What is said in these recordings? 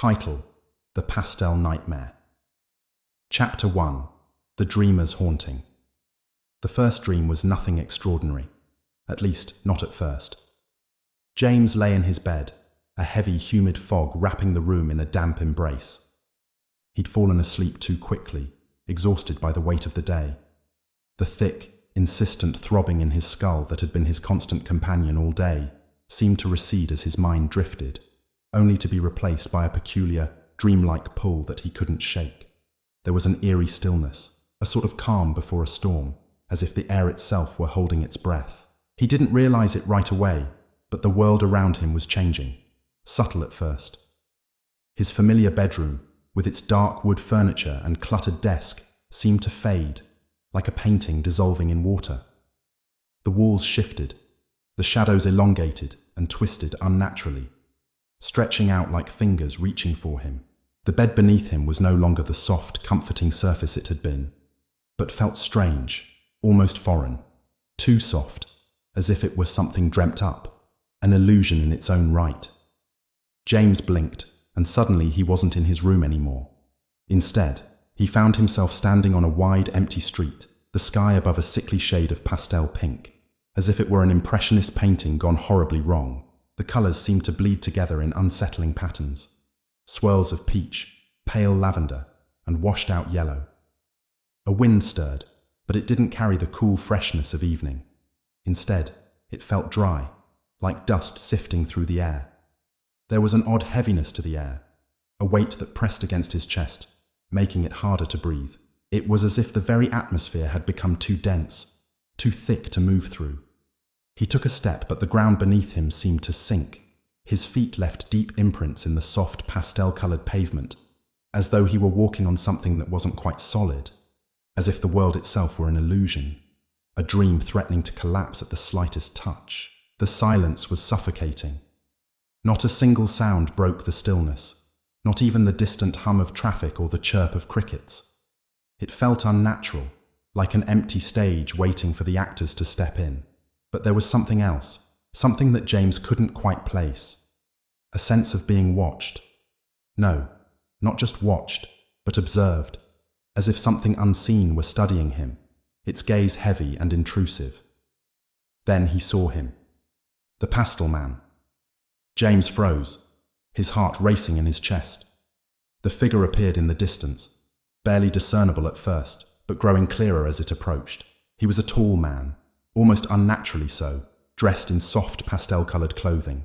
Title: The Pastel Nightmare. Chapter 1: The Dreamer's Haunting. The first dream was nothing extraordinary, at least not at first. James lay in his bed, a heavy, humid fog wrapping the room in a damp embrace. He'd fallen asleep too quickly, exhausted by the weight of the day. The thick, insistent throbbing in his skull that had been his constant companion all day seemed to recede as his mind drifted, only to be replaced by a peculiar, dreamlike pull that he couldn't shake. There was an eerie stillness, a sort of calm before a storm, as if the air itself were holding its breath. He didn't realize it right away, but the world around him was changing, subtle at first. His familiar bedroom, with its dark wood furniture and cluttered desk, seemed to fade, like a painting dissolving in water. The walls shifted, the shadows elongated and twisted unnaturally, stretching out like fingers reaching for him. The bed beneath him was no longer the soft, comforting surface it had been, but felt strange, almost foreign, too soft, as if it were something dreamt up, an illusion in its own right. James blinked, and suddenly he wasn't in his room anymore. Instead, he found himself standing on a wide, empty street, the sky above a sickly shade of pastel pink, as if it were an impressionist painting gone horribly wrong. The colors seemed to bleed together in unsettling patterns. Swirls of peach, pale lavender, and washed-out yellow. A wind stirred, but it didn't carry the cool freshness of evening. Instead, it felt dry, like dust sifting through the air. There was an odd heaviness to the air, a weight that pressed against his chest, making it harder to breathe. It was as if the very atmosphere had become too dense, too thick to move through. He took a step, but the ground beneath him seemed to sink. His feet left deep imprints in the soft, pastel-colored pavement, as though he were walking on something that wasn't quite solid, as if the world itself were an illusion, a dream threatening to collapse at the slightest touch. The silence was suffocating. Not a single sound broke the stillness, not even the distant hum of traffic or the chirp of crickets. It felt unnatural, like an empty stage waiting for the actors to step in. But there was something else, something that James couldn't quite place. A sense of being watched. No, not just watched, but observed, as if something unseen were studying him, its gaze heavy and intrusive. Then he saw him. The Pastel Man. James froze, his heart racing in his chest. The figure appeared in the distance, barely discernible at first, but growing clearer as it approached. He was a tall man, almost unnaturally so, dressed in soft pastel-colored clothing.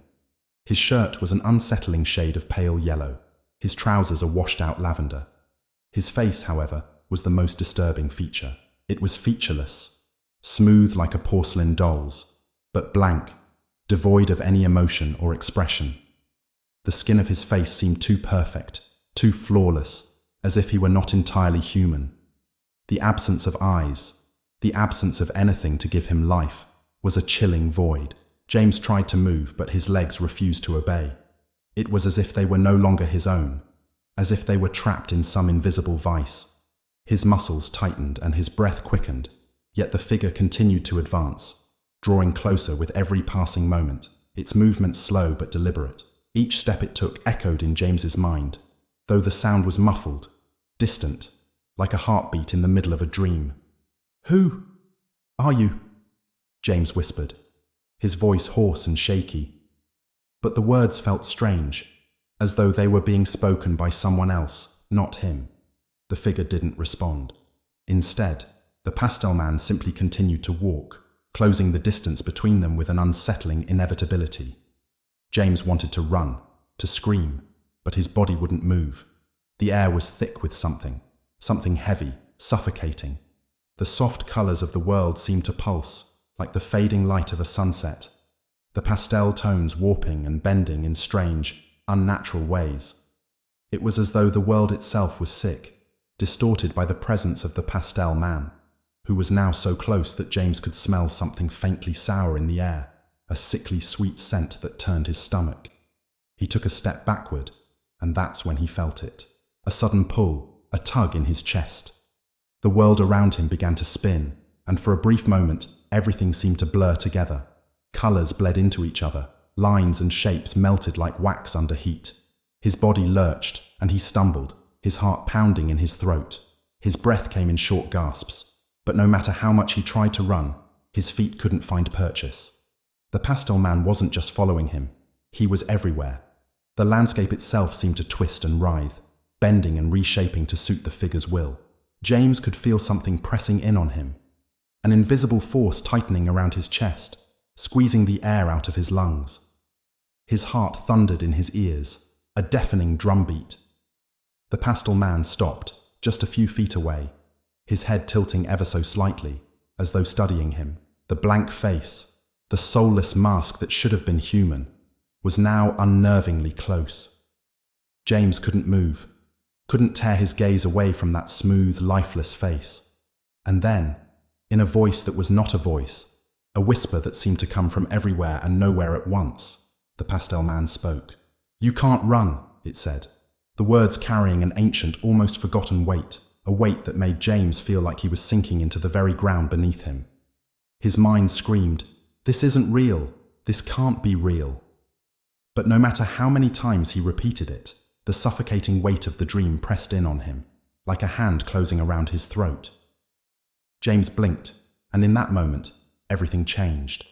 His shirt was an unsettling shade of pale yellow, his trousers a washed-out lavender. His face, however, was the most disturbing feature. It was featureless, smooth like a porcelain doll's, but blank, devoid of any emotion or expression. The skin of his face seemed too perfect, too flawless, as if he were not entirely human. The absence of eyes, the absence of anything to give him life, was a chilling void. James tried to move, but his legs refused to obey. It was as if they were no longer his own, as if they were trapped in some invisible vice. His muscles tightened and his breath quickened, yet the figure continued to advance, drawing closer with every passing moment, its movements slow but deliberate. Each step it took echoed in James's mind, though the sound was muffled, distant, like a heartbeat in the middle of a dream. "Who are you?" James whispered, his voice hoarse and shaky. But the words felt strange, as though they were being spoken by someone else, not him. The figure didn't respond. Instead, the Pastel Man simply continued to walk, closing the distance between them with an unsettling inevitability. James wanted to run, to scream, but his body wouldn't move. The air was thick with something heavy, suffocating. The soft colors of the world seemed to pulse, like the fading light of a sunset, the pastel tones warping and bending in strange, unnatural ways. It was as though the world itself was sick, distorted by the presence of the Pastel Man, who was now so close that James could smell something faintly sour in the air, a sickly sweet scent that turned his stomach. He took a step backward, and that's when he felt it. A sudden pull, a tug in his chest. The world around him began to spin, and for a brief moment, everything seemed to blur together. Colors bled into each other, lines and shapes melted like wax under heat. His body lurched, and he stumbled, his heart pounding in his throat. His breath came in short gasps, but no matter how much he tried to run, his feet couldn't find purchase. The Pastel Man wasn't just following him, he was everywhere. The landscape itself seemed to twist and writhe, bending and reshaping to suit the figure's will. James could feel something pressing in on him, an invisible force tightening around his chest, squeezing the air out of his lungs. His heart thundered in his ears, a deafening drumbeat. The Pastel Man stopped, just a few feet away, his head tilting ever so slightly, as though studying him. The blank face, the soulless mask that should have been human, was now unnervingly close. James couldn't move, couldn't tear his gaze away from that smooth, lifeless face. And then, in a voice that was not a voice, a whisper that seemed to come from everywhere and nowhere at once, the Pastel Man spoke. "You can't run," it said, the words carrying an ancient, almost forgotten weight, a weight that made James feel like he was sinking into the very ground beneath him. His mind screamed, "This isn't real, this can't be real." But no matter how many times he repeated it, the suffocating weight of the dream pressed in on him, like a hand closing around his throat. James blinked, and in that moment, everything changed.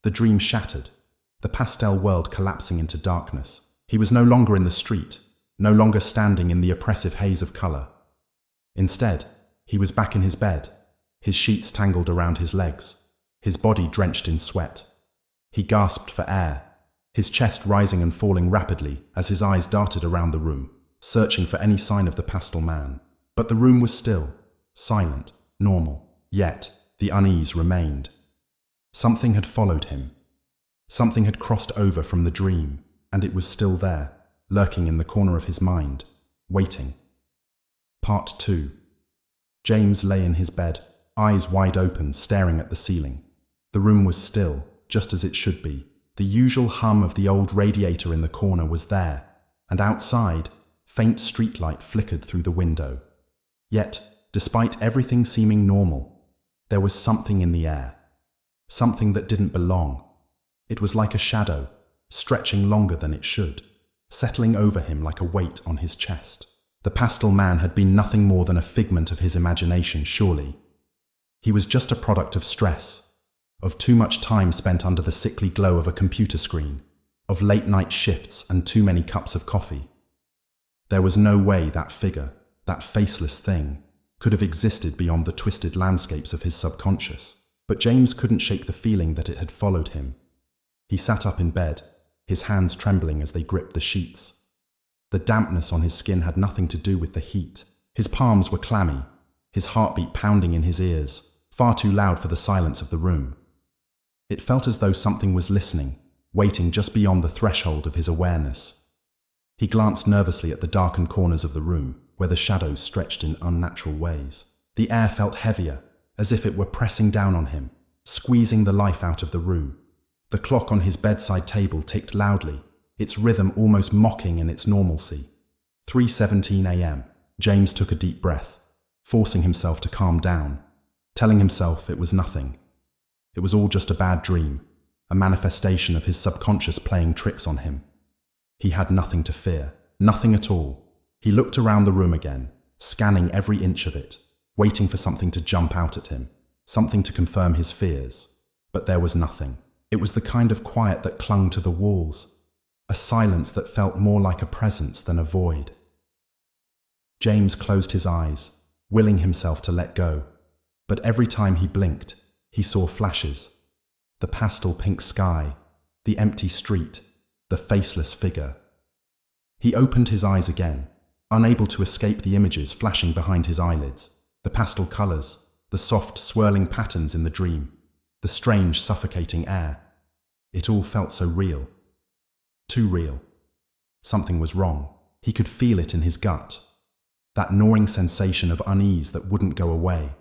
The dream shattered, the pastel world collapsing into darkness. He was no longer in the street, no longer standing in the oppressive haze of color. Instead, he was back in his bed, his sheets tangled around his legs, his body drenched in sweat. He gasped for air, his chest rising and falling rapidly as his eyes darted around the room, searching for any sign of the Pastel Man. But the room was still, silent, normal. Yet, the unease remained. Something had followed him. Something had crossed over from the dream, and it was still there, lurking in the corner of his mind, waiting. Part 2. James lay in his bed, eyes wide open, staring at the ceiling. The room was still, just as it should be. The usual hum of the old radiator in the corner was there, and outside, faint streetlight flickered through the window. Yet, despite everything seeming normal, there was something in the air. Something that didn't belong. It was like a shadow, stretching longer than it should, settling over him like a weight on his chest. The Pastel Man had been nothing more than a figment of his imagination, surely. He was just a product of stress, of too much time spent under the sickly glow of a computer screen, of late-night shifts and too many cups of coffee. There was no way that figure, that faceless thing, could have existed beyond the twisted landscapes of his subconscious. But James couldn't shake the feeling that it had followed him. He sat up in bed, his hands trembling as they gripped the sheets. The dampness on his skin had nothing to do with the heat. His palms were clammy, his heartbeat pounding in his ears, far too loud for the silence of the room. It felt as though something was listening, waiting just beyond the threshold of his awareness. He glanced nervously at the darkened corners of the room, where the shadows stretched in unnatural ways. The air felt heavier, as if it were pressing down on him, squeezing the life out of the room. The clock on his bedside table ticked loudly, its rhythm almost mocking in its normalcy. 3:17 a.m. James took a deep breath, forcing himself to calm down, telling himself it was nothing. It was all just a bad dream, a manifestation of his subconscious playing tricks on him. He had nothing to fear, nothing at all. He looked around the room again, scanning every inch of it, waiting for something to jump out at him, something to confirm his fears. But there was nothing. It was the kind of quiet that clung to the walls, a silence that felt more like a presence than a void. James closed his eyes, willing himself to let go, but every time he blinked, he saw flashes. The pastel pink sky, the empty street, the faceless figure. He opened his eyes again, unable to escape the images flashing behind his eyelids. The pastel colors, the soft, swirling patterns in the dream, the strange, suffocating air. It all felt so real. Too real. Something was wrong. He could feel it in his gut. That gnawing sensation of unease that wouldn't go away.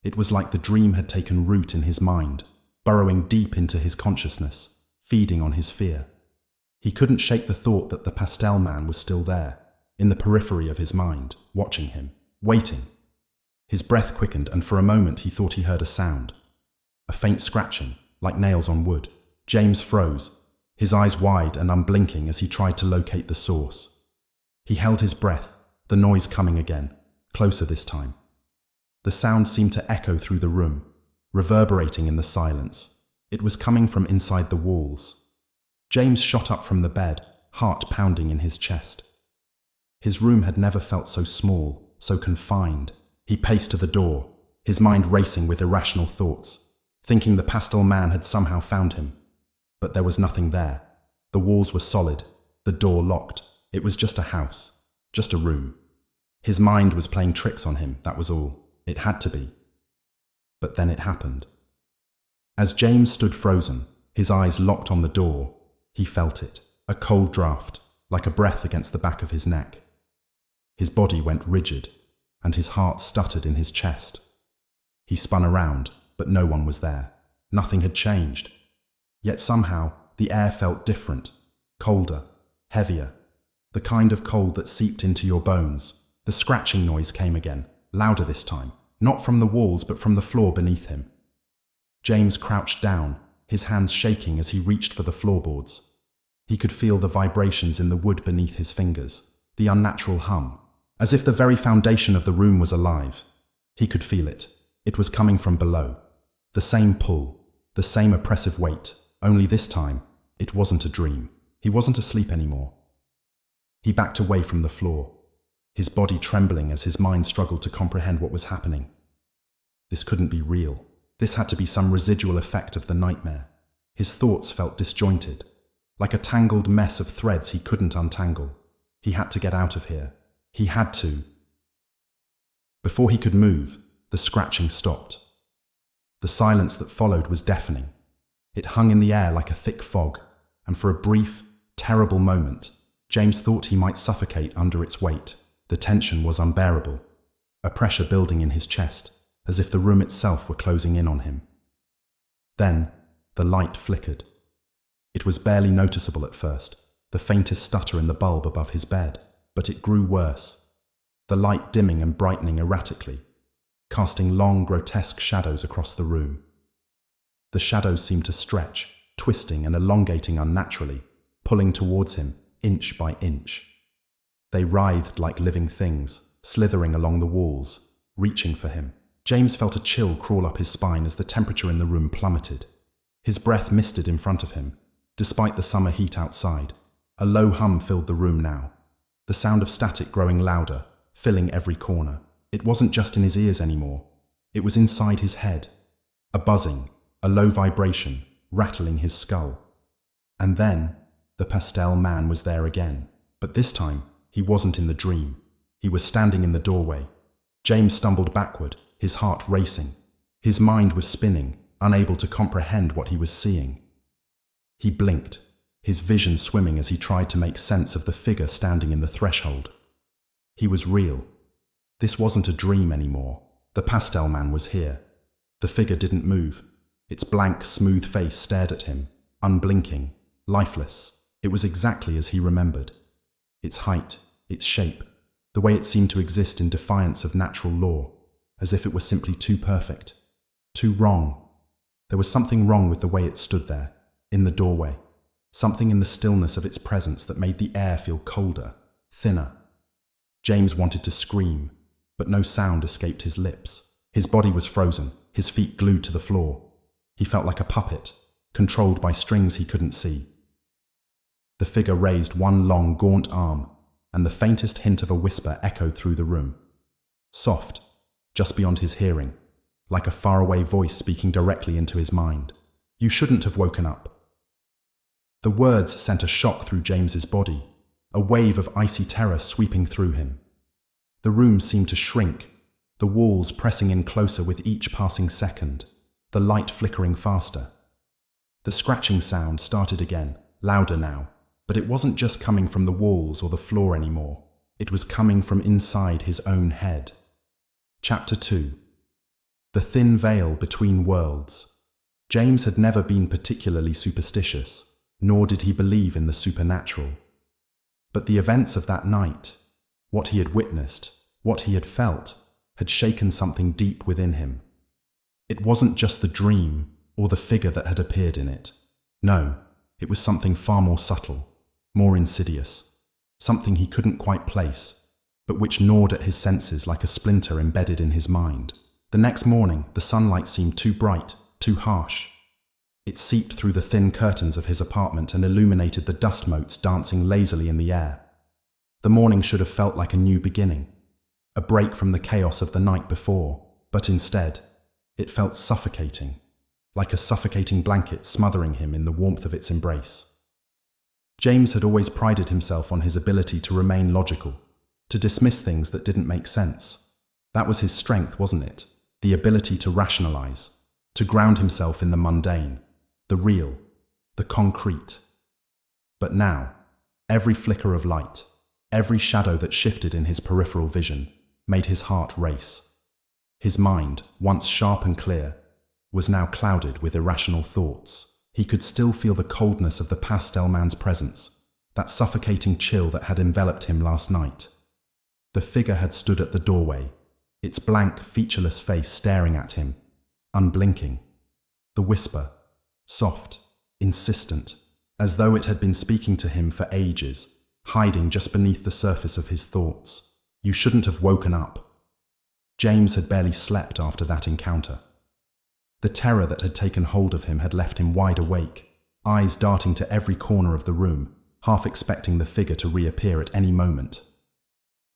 It was like the dream had taken root in his mind, burrowing deep into his consciousness, feeding on his fear. He couldn't shake the thought that the Pastel Man was still there, in the periphery of his mind, watching him, waiting. His breath quickened, and for a moment he thought he heard a sound. A faint scratching, like nails on wood. James froze, his eyes wide and unblinking as he tried to locate the source. He held his breath, the noise coming again, closer this time. The sound seemed to echo through the room, reverberating in the silence. It was coming from inside the walls. James shot up from the bed, heart pounding in his chest. His room had never felt so small, so confined. He paced to the door, his mind racing with irrational thoughts, thinking the Pastel man had somehow found him. But there was nothing there. The walls were solid, the door locked. It was just a house, just a room. His mind was playing tricks on him, that was all. It had to be. But then it happened. As James stood frozen, his eyes locked on the door, he felt it, a cold draft, like a breath against the back of his neck. His body went rigid, and his heart stuttered in his chest. He spun around, but no one was there. Nothing had changed. Yet somehow, the air felt different, colder, heavier, the kind of cold that seeped into your bones. The scratching noise came again, louder this time, not from the walls but from the floor beneath him. James crouched down, his hands shaking as he reached for the floorboards. He could feel the vibrations in the wood beneath his fingers, the unnatural hum, as if the very foundation of the room was alive. He could feel it. It was coming from below. The same pull, the same oppressive weight, only this time, it wasn't a dream. He wasn't asleep anymore. He backed away from the floor, his body trembling as his mind struggled to comprehend what was happening. This couldn't be real. This had to be some residual effect of the nightmare. His thoughts felt disjointed, like a tangled mess of threads he couldn't untangle. He had to get out of here. He had to. Before he could move, the scratching stopped. The silence that followed was deafening. It hung in the air like a thick fog, and for a brief, terrible moment, James thought he might suffocate under its weight. The tension was unbearable, a pressure building in his chest, as if the room itself were closing in on him. Then, the light flickered. It was barely noticeable at first, the faintest stutter in the bulb above his bed, but it grew worse, the light dimming and brightening erratically, casting long, grotesque shadows across the room. The shadows seemed to stretch, twisting and elongating unnaturally, pulling towards him, inch by inch. They writhed like living things, slithering along the walls, reaching for him. James felt a chill crawl up his spine as the temperature in the room plummeted. His breath misted in front of him, despite the summer heat outside. A low hum filled the room now, the sound of static growing louder, filling every corner. It wasn't just in his ears anymore. It was inside his head. A buzzing, a low vibration, rattling his skull. And then, the Pastel man was there again. But this time, he wasn't in the dream. He was standing in the doorway. James stumbled backward, his heart racing. His mind was spinning, unable to comprehend what he was seeing. He blinked, his vision swimming as he tried to make sense of the figure standing in the threshold. He was real. This wasn't a dream anymore. The Pastel man was here. The figure didn't move. Its blank, smooth face stared at him, unblinking, lifeless. It was exactly as he remembered. Its height, its shape, the way it seemed to exist in defiance of natural law, as if it were simply too perfect, too wrong. There was something wrong with the way it stood there, in the doorway, something in the stillness of its presence that made the air feel colder, thinner. James wanted to scream, but no sound escaped his lips. His body was frozen, his feet glued to the floor. He felt like a puppet, controlled by strings he couldn't see. The figure raised one long, gaunt arm, and the faintest hint of a whisper echoed through the room. Soft, just beyond his hearing, like a faraway voice speaking directly into his mind. "You shouldn't have woken up." The words sent a shock through James's body, a wave of icy terror sweeping through him. The room seemed to shrink, the walls pressing in closer with each passing second, the light flickering faster. The scratching sound started again, louder now, but it wasn't just coming from the walls or the floor anymore. It was coming from inside his own head. Chapter 2. The Thin Veil Between Worlds. James had never been particularly superstitious, nor did he believe in the supernatural. But the events of that night, what he had witnessed, what he had felt, had shaken something deep within him. It wasn't just the dream or the figure that had appeared in it. No, It was something far more subtle, more insidious, something he couldn't quite place, but which gnawed at his senses like a splinter embedded in his mind. The next morning, the sunlight seemed too bright, too harsh. It seeped through the thin curtains of his apartment and illuminated the dust motes dancing lazily in the air. The morning should have felt like a new beginning, a break from the chaos of the night before, but instead, it felt suffocating, like a suffocating blanket smothering him in the warmth of its embrace. James had always prided himself on his ability to remain logical, to dismiss things that didn't make sense. That was his strength, wasn't it? The ability to rationalize, to ground himself in the mundane, the real, the concrete. But now, every flicker of light, every shadow that shifted in his peripheral vision, made his heart race. His mind, once sharp and clear, was now clouded with irrational thoughts. He could still feel the coldness of the Pastel man's presence, that suffocating chill that had enveloped him last night. The figure had stood at the doorway, its blank, featureless face staring at him, unblinking. The whisper, soft, insistent, as though it had been speaking to him for ages, hiding just beneath the surface of his thoughts. You shouldn't have woken up. James had barely slept after that encounter. The terror that had taken hold of him had left him wide awake, eyes darting to every corner of the room, half expecting the figure to reappear at any moment.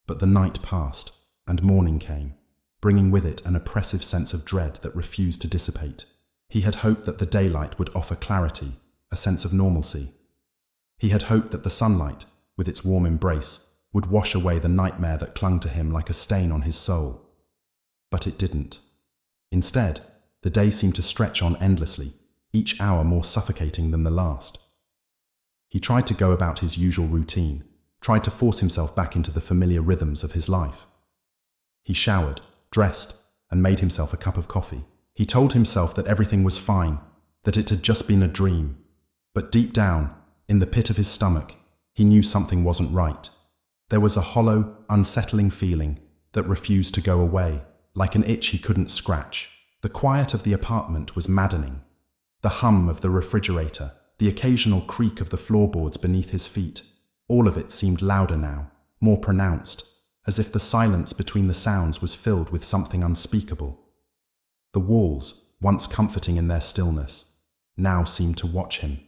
But the night passed, and morning came, bringing with it an oppressive sense of dread that refused to dissipate. He had hoped that the daylight would offer clarity, a sense of normalcy. He had hoped that the sunlight, with its warm embrace, would wash away the nightmare that clung to him like a stain on his soul. But it didn't. Instead, the day seemed to stretch on endlessly, each hour more suffocating than the last. He tried to go about his usual routine, tried to force himself back into the familiar rhythms of his life. He showered, dressed, and made himself a cup of coffee. He told himself that everything was fine, that it had just been a dream. But deep down, in the pit of his stomach, he knew something wasn't right. There was a hollow, unsettling feeling that refused to go away, like an itch he couldn't scratch. The quiet of the apartment was maddening. The hum of the refrigerator, the occasional creak of the floorboards beneath his feet, all of it seemed louder now, more pronounced, as if the silence between the sounds was filled with something unspeakable. The walls, once comforting in their stillness, now seemed to watch him,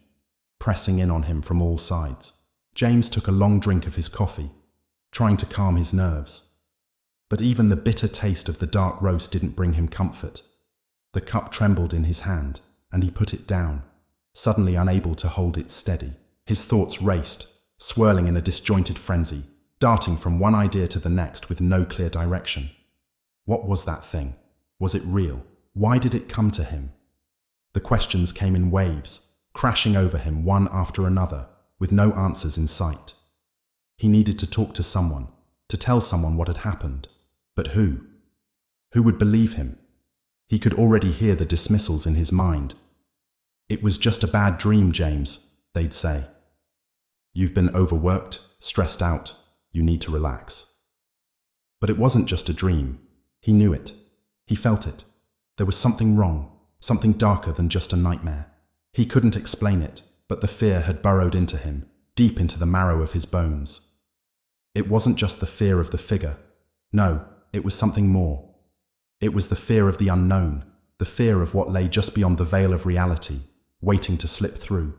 pressing in on him from all sides. James took a long drink of his coffee, trying to calm his nerves. But even the bitter taste of the dark roast didn't bring him comfort. The cup trembled in his hand, and he put it down, suddenly unable to hold it steady. His thoughts raced, swirling in a disjointed frenzy, darting from one idea to the next with no clear direction. What was that thing? Was it real? Why did it come to him? The questions came in waves, crashing over him one after another, with no answers in sight. He needed to talk to someone, to tell someone what had happened. But who? Who would believe him? He could already hear the dismissals in his mind. "It was just a bad dream, James," they'd say. "You've been overworked, stressed out. You need to relax." But it wasn't just a dream. He knew it. He felt it. There was something wrong, something darker than just a nightmare. He couldn't explain it, but the fear had burrowed into him, deep into the marrow of his bones. It wasn't just the fear of the figure. No, it was something more. It was the fear of the unknown, the fear of what lay just beyond the veil of reality, waiting to slip through.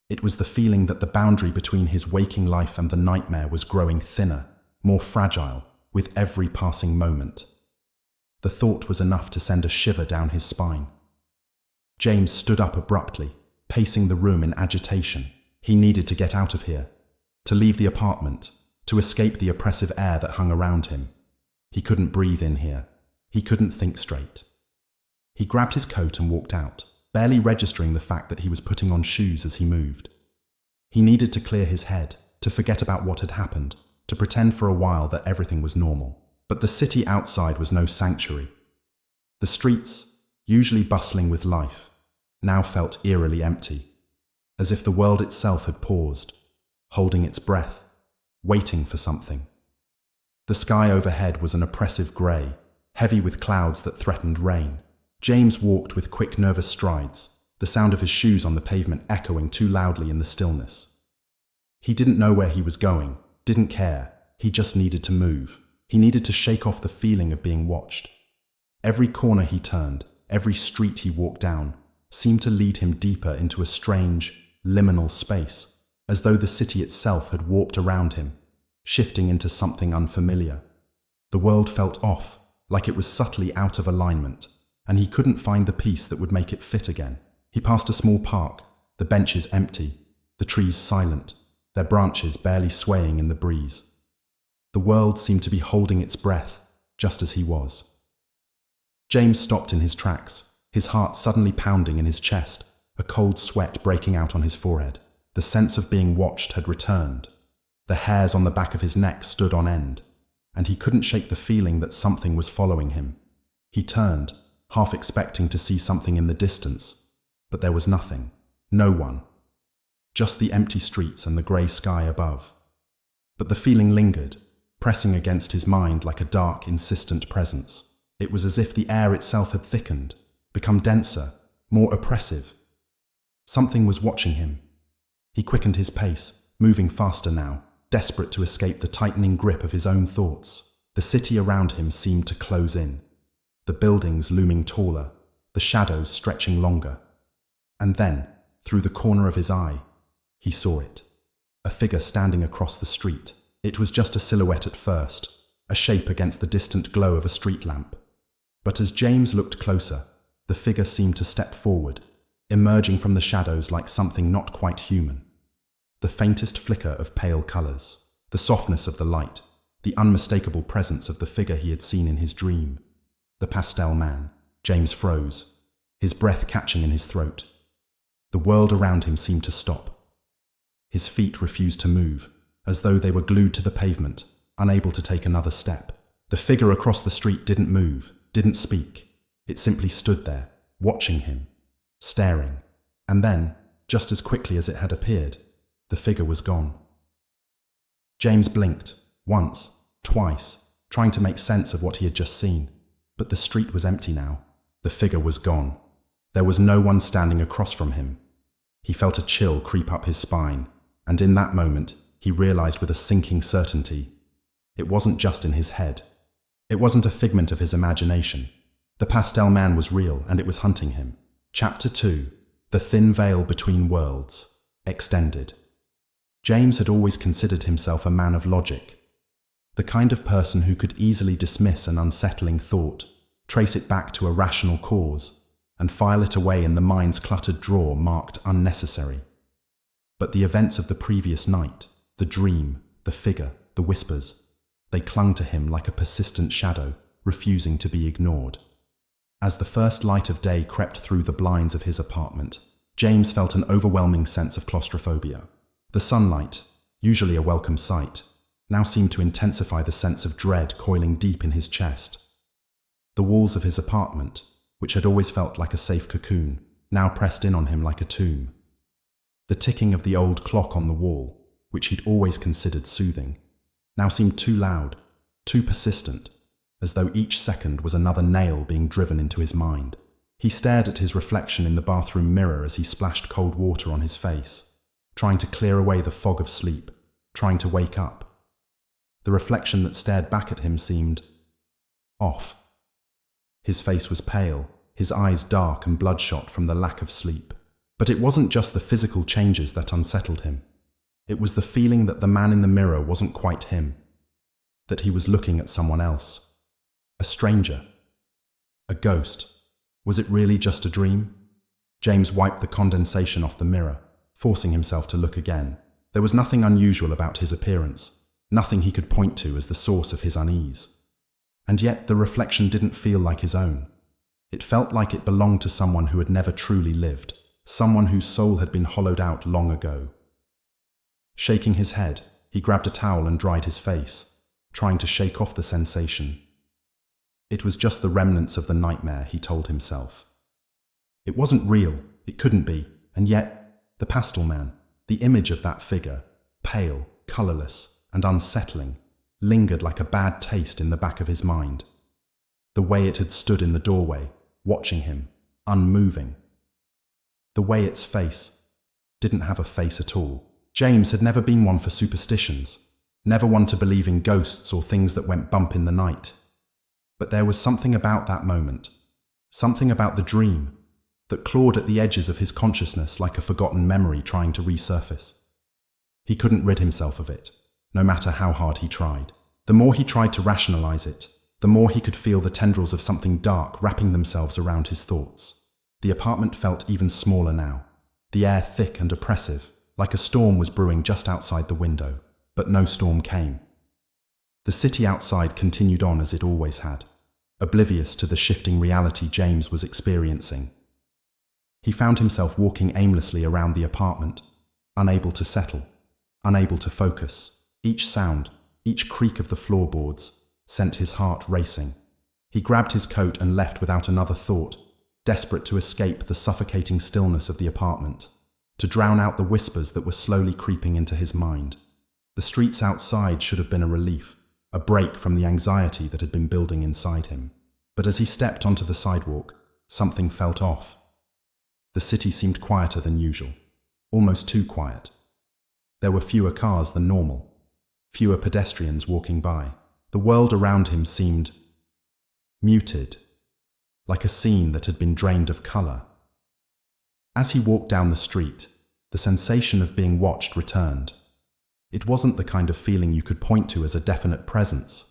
It was the feeling that the boundary between his waking life and the nightmare was growing thinner, more fragile, with every passing moment. The thought was enough to send a shiver down his spine. James stood up abruptly, pacing the room in agitation. He needed to get out of here, to leave the apartment, to escape the oppressive air that hung around him. He couldn't breathe in here. He couldn't think straight. He grabbed his coat and walked out, barely registering the fact that he was putting on shoes as he moved. He needed to clear his head, to forget about what had happened, to pretend for a while that everything was normal. But the city outside was no sanctuary. The streets, usually bustling with life, now felt eerily empty, as if the world itself had paused, holding its breath, waiting for something. The sky overhead was an oppressive grey, heavy with clouds that threatened rain. James walked with quick, nervous strides, the sound of his shoes on the pavement echoing too loudly in the stillness. He didn't know where he was going, didn't care. He just needed to move. He needed to shake off the feeling of being watched. Every corner he turned, every street he walked down, seemed to lead him deeper into a strange, liminal space, as though the city itself had warped around him, shifting into something unfamiliar. The world felt off, like it was subtly out of alignment, and he couldn't find the piece that would make it fit again. He passed a small park, the benches empty, the trees silent, their branches barely swaying in the breeze. The world seemed to be holding its breath, just as he was. James stopped in his tracks, his heart suddenly pounding in his chest, a cold sweat breaking out on his forehead. The sense of being watched had returned. The hairs on the back of his neck stood on end, and he couldn't shake the feeling that something was following him. He turned, half expecting to see something in the distance, but there was nothing, no one. Just the empty streets and the grey sky above. But the feeling lingered, pressing against his mind like a dark, insistent presence. It was as if the air itself had thickened, become denser, more oppressive. Something was watching him. He quickened his pace, moving faster now, desperate to escape the tightening grip of his own thoughts. The city around him seemed to close in, the buildings looming taller, the shadows stretching longer. And then, through the corner of his eye, he saw it. A figure standing across the street. It was just a silhouette at first, a shape against the distant glow of a street lamp. But as James looked closer, the figure seemed to step forward, emerging from the shadows like something not quite human. The faintest flicker of pale colors, the softness of the light, the unmistakable presence of the figure he had seen in his dream. The Pastel man. James froze, his breath catching in his throat. The world around him seemed to stop. His feet refused to move, as though they were glued to the pavement, unable to take another step. The figure across the street didn't move, didn't speak. It simply stood there, watching him, staring. And then, just as quickly as it had appeared, the figure was gone. James blinked, once, twice, trying to make sense of what he had just seen. But the street was empty now. The figure was gone. There was no one standing across from him. He felt a chill creep up his spine, and in that moment, he realized with a sinking certainty, it wasn't just in his head. It wasn't a figment of his imagination. The Pastel man was real, and it was hunting him. Chapter 2. The Thin Veil Between Worlds. Extended. James had always considered himself a man of logic, the kind of person who could easily dismiss an unsettling thought, trace it back to a rational cause, and file it away in the mind's cluttered drawer marked unnecessary. But the events of the previous night, the dream, the figure, the whispers, they clung to him like a persistent shadow, refusing to be ignored. As the first light of day crept through the blinds of his apartment, James felt an overwhelming sense of claustrophobia. The sunlight, usually a welcome sight, now seemed to intensify the sense of dread coiling deep in his chest. The walls of his apartment, which had always felt like a safe cocoon, now pressed in on him like a tomb. The ticking of the old clock on the wall, which he'd always considered soothing, now seemed too loud, too persistent, as though each second was another nail being driven into his mind. He stared at his reflection in the bathroom mirror as he splashed cold water on his face, trying to clear away the fog of sleep, trying to wake up. The reflection that stared back at him seemed off. His face was pale, his eyes dark and bloodshot from the lack of sleep. But it wasn't just the physical changes that unsettled him. It was the feeling that the man in the mirror wasn't quite him, that he was looking at someone else. A stranger. A ghost. Was it really just a dream? James wiped the condensation off the mirror, forcing himself to look again. There was nothing unusual about his appearance, nothing he could point to as the source of his unease. And yet the reflection didn't feel like his own. It felt like it belonged to someone who had never truly lived, someone whose soul had been hollowed out long ago. Shaking his head, he grabbed a towel and dried his face, trying to shake off the sensation. It was just the remnants of the nightmare, he told himself. It wasn't real, it couldn't be, and yet, the Pastel man, the image of that figure, pale, colourless, and unsettling, lingered like a bad taste in the back of his mind. The way it had stood in the doorway, watching him, unmoving. The way its face didn't have a face at all. James had never been one for superstitions, never one to believe in ghosts or things that went bump in the night. But there was something about that moment, something about the dream, that clawed at the edges of his consciousness like a forgotten memory trying to resurface. He couldn't rid himself of it, no matter how hard he tried. The more he tried to rationalize it, the more he could feel the tendrils of something dark wrapping themselves around his thoughts. The apartment felt even smaller now, the air thick and oppressive, like a storm was brewing just outside the window. But no storm came. The city outside continued on as it always had, oblivious to the shifting reality James was experiencing. He found himself walking aimlessly around the apartment, unable to settle, unable to focus. Each sound, each creak of the floorboards, sent his heart racing. He grabbed his coat and left without another thought, desperate to escape the suffocating stillness of the apartment, to drown out the whispers that were slowly creeping into his mind. The streets outside should have been a relief, a break from the anxiety that had been building inside him. But as he stepped onto the sidewalk, something felt off. The city seemed quieter than usual, almost too quiet. There were fewer cars than normal, fewer pedestrians walking by. The world around him seemed muted, like a scene that had been drained of color. As he walked down the street, the sensation of being watched returned. It wasn't the kind of feeling you could point to as a definite presence,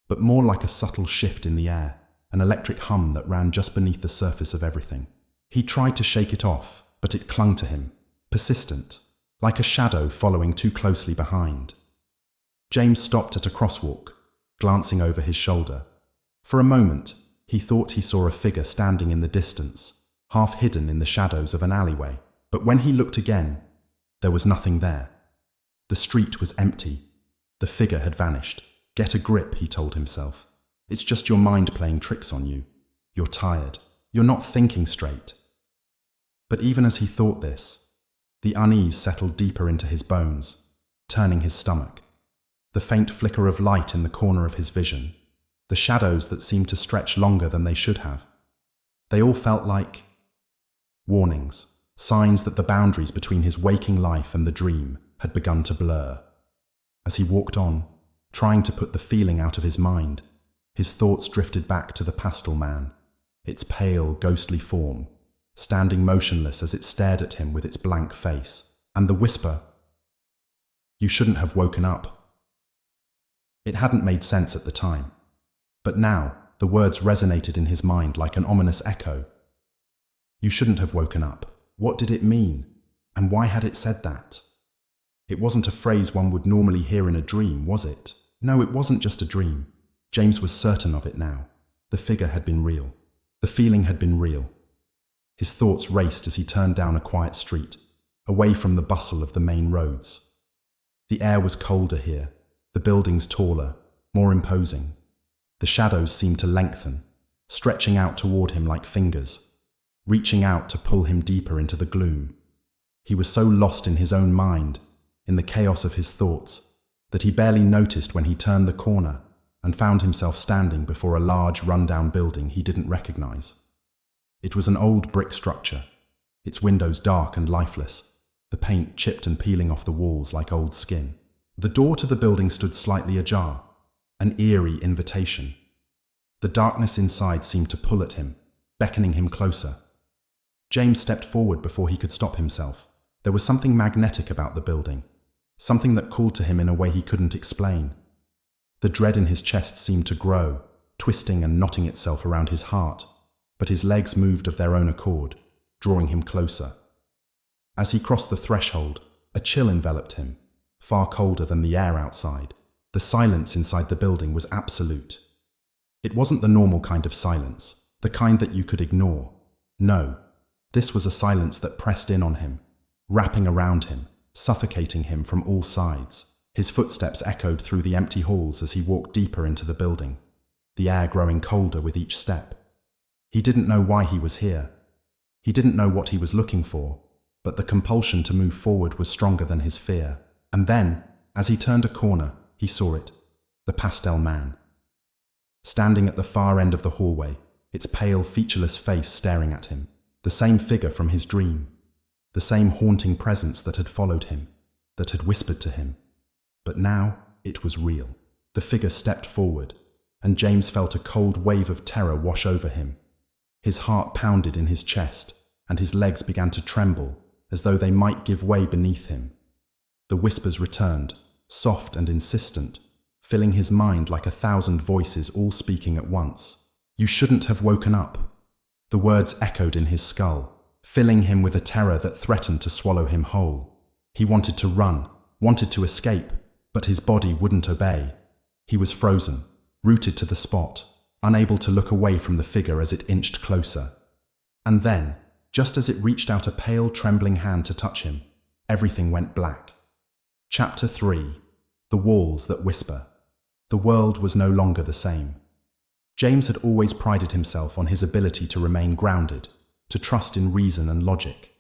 but more like a subtle shift in the air, an electric hum that ran just beneath the surface of everything. He tried to shake it off, but it clung to him, persistent, like a shadow following too closely behind. James stopped at a crosswalk, glancing over his shoulder. For a moment, he thought he saw a figure standing in the distance, half hidden in the shadows of an alleyway. But when he looked again, there was nothing there. The street was empty. The figure had vanished. Get a grip, he told himself. It's just your mind playing tricks on you. You're tired. You're not thinking straight. But even as he thought this, the unease settled deeper into his bones, turning his stomach. The faint flicker of light in the corner of his vision, the shadows that seemed to stretch longer than they should have. They all felt like warnings, signs that the boundaries between his waking life and the dream had begun to blur. As he walked on, trying to put the feeling out of his mind, his thoughts drifted back to the Pastel man, its pale, ghostly form, standing motionless as it stared at him with its blank face, and the whisper, "You shouldn't have woken up." It hadn't made sense at the time, but now the words resonated in his mind like an ominous echo. You shouldn't have woken up. What did it mean? And why had it said that? It wasn't a phrase one would normally hear in a dream, was it? No, it wasn't just a dream. James was certain of it now. The figure had been real. The feeling had been real. His thoughts raced as he turned down a quiet street, away from the bustle of the main roads. The air was colder here, the buildings taller, more imposing. The shadows seemed to lengthen, stretching out toward him like fingers, reaching out to pull him deeper into the gloom. He was so lost in his own mind, in the chaos of his thoughts, that he barely noticed when he turned the corner and found himself standing before a large, run-down building he didn't recognize. It was an old brick structure, its windows dark and lifeless, the paint chipped and peeling off the walls like old skin. The door to the building stood slightly ajar, an eerie invitation. The darkness inside seemed to pull at him, beckoning him closer. James stepped forward before he could stop himself. There was something magnetic about the building, something that called to him in a way he couldn't explain. The dread in his chest seemed to grow, twisting and knotting itself around his heart, but his legs moved of their own accord, drawing him closer. As he crossed the threshold, a chill enveloped him, far colder than the air outside. The silence inside the building was absolute. It wasn't the normal kind of silence, the kind that you could ignore. No, this was a silence that pressed in on him, wrapping around him, suffocating him from all sides. His footsteps echoed through the empty halls as he walked deeper into the building, the air growing colder with each step. He didn't know why he was here. He didn't know what he was looking for, but the compulsion to move forward was stronger than his fear. And then, as he turned a corner, he saw it, the Pastel man. Standing at the far end of the hallway, its pale, featureless face staring at him, the same figure from his dream. the same haunting presence that had followed him, that had whispered to him. But now it was real. The figure stepped forward, and James felt a cold wave of terror wash over him. His heart pounded in his chest, and his legs began to tremble, as though they might give way beneath him. The whispers returned, soft and insistent, filling his mind like 1,000 voices all speaking at once. "You shouldn't have woken up." The words echoed in his skull, filling him with a terror that threatened to swallow him whole. He wanted to run, wanted to escape, but his body wouldn't obey. He was frozen, rooted to the spot, unable to look away from the figure as it inched closer. And then, just as it reached out a pale, trembling hand to touch him, everything went black. Chapter 3. The Walls That Whisper. The world was no longer the same. James had always prided himself on his ability to remain grounded, to trust in reason and logic.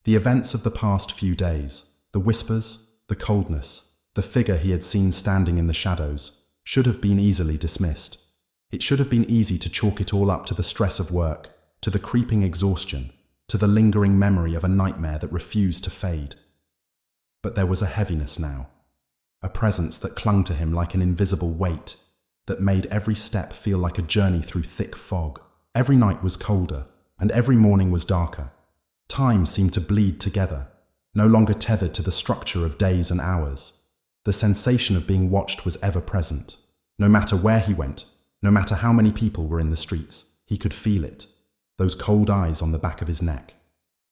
The events of the past few days, the whispers, the coldness, the figure he had seen standing in the shadows, should have been easily dismissed. It should have been easy to chalk it all up to the stress of work, to the creeping exhaustion, to the lingering memory of a nightmare that refused to fade. But there was a heaviness now, a presence that clung to him like an invisible weight, that made every step feel like a journey through thick fog. Every night was colder, and every morning was darker. Time seemed to bleed together, no longer tethered to the structure of days and hours. The sensation of being watched was ever present. No matter where he went, no matter how many people were in the streets, he could feel it. Those cold eyes on the back of his neck,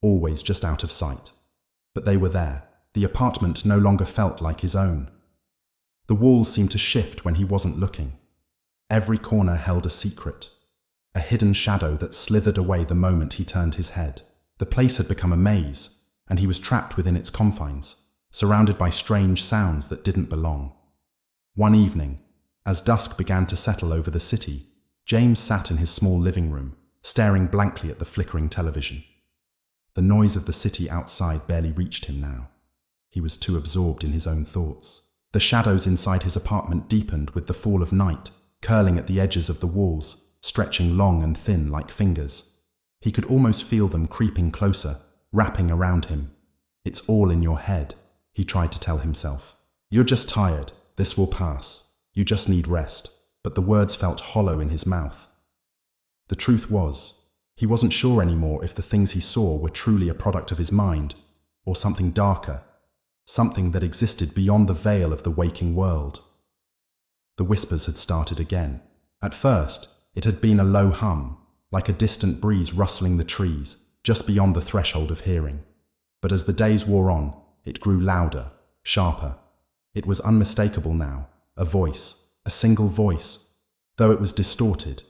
always just out of sight. But they were there. The apartment no longer felt like his own. The walls seemed to shift when he wasn't looking. Every corner held a secret, a hidden shadow that slithered away the moment he turned his head. The place had become a maze, and he was trapped within its confines, surrounded by strange sounds that didn't belong. One evening, as dusk began to settle over the city, James sat in his small living room, staring blankly at the flickering television. The noise of the city outside barely reached him now. He was too absorbed in his own thoughts. The shadows inside his apartment deepened with the fall of night, curling at the edges of the walls, stretching long and thin like fingers. He could almost feel them creeping closer, wrapping around him. "It's all in your head," he tried to tell himself. "You're just tired. This will pass. You just need rest." But the words felt hollow in his mouth. The truth was, he wasn't sure anymore if the things he saw were truly a product of his mind, or something darker, something that existed beyond the veil of the waking world. The whispers had started again. At first, it had been a low hum, like a distant breeze rustling the trees, just beyond the threshold of hearing. But as the days wore on, it grew louder, sharper. It was unmistakable now, a voice, a single voice, though it was distorted,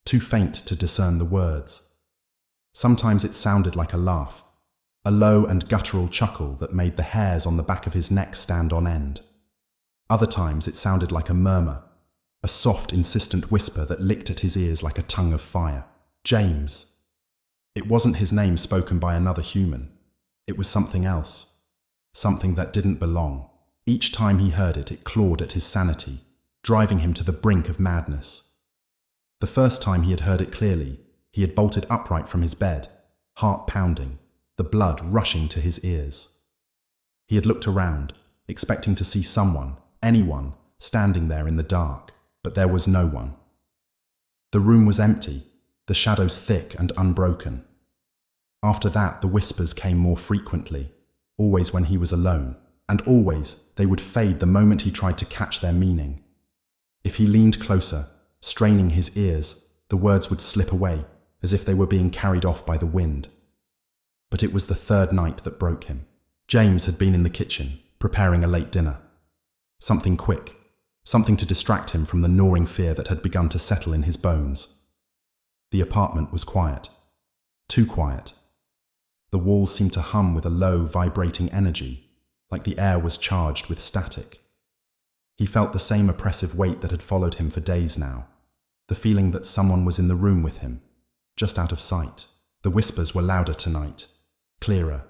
too faint to discern the words. Sometimes it sounded like a laugh, a low and guttural chuckle that made the hairs on the back of his neck stand on end. Other times it sounded like a murmur, a soft, insistent whisper that licked at his ears like a tongue of fire. James. It wasn't his name spoken by another human. It was something else, something that didn't belong. Each time he heard it, it clawed at his sanity, driving him to the brink of madness. The first time he had heard it clearly, he had bolted upright from his bed, heart pounding, the blood rushing to his ears. He had looked around, expecting to see someone, anyone, standing there in the dark, but there was no one. The room was empty, the shadows thick and unbroken. After that, the whispers came more frequently, always when he was alone, and always they would fade the moment he tried to catch their meaning. If he leaned closer, straining his ears, the words would slip away, as if they were being carried off by the wind. But it was the third night that broke him. James had been in the kitchen, preparing a late dinner. Something quick, something to distract him from the gnawing fear that had begun to settle in his bones. The apartment was quiet. Too quiet. The walls seemed to hum with a low, vibrating energy, like the air was charged with static. He felt the same oppressive weight that had followed him for days now, the feeling that someone was in the room with him, just out of sight. The whispers were louder tonight, clearer,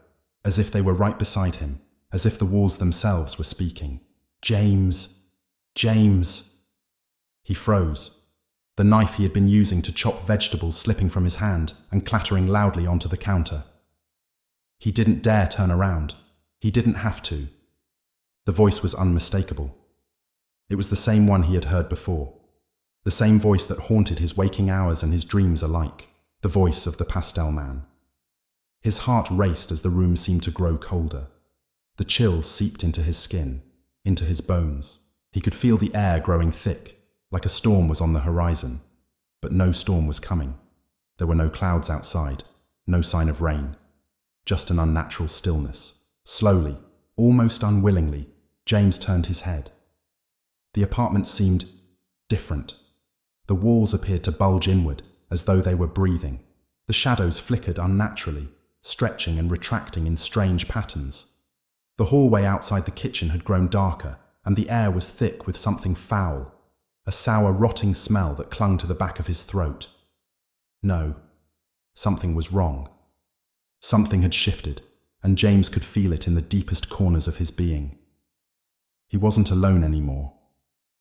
as if they were right beside him, as if the walls themselves were speaking. "James! James!" He froze, the knife he had been using to chop vegetables slipping from his hand and clattering loudly onto the counter. He didn't dare turn around. He didn't have to. The voice was unmistakable. It was the same one he had heard before. The same voice that haunted his waking hours and his dreams alike. The voice of the Pastel Man. His heart raced as the room seemed to grow colder. The chill seeped into his skin, into his bones. He could feel the air growing thick, like a storm was on the horizon. But no storm was coming. There were no clouds outside, no sign of rain. Just an unnatural stillness. Slowly, almost unwillingly, James turned his head. The apartment seemed different. The walls appeared to bulge inward, as though they were breathing. The shadows flickered unnaturally, stretching and retracting in strange patterns. The hallway outside the kitchen had grown darker, and the air was thick with something foul, a sour, rotting smell that clung to the back of his throat. No, something was wrong. Something had shifted, and James could feel it in the deepest corners of his being. He wasn't alone anymore.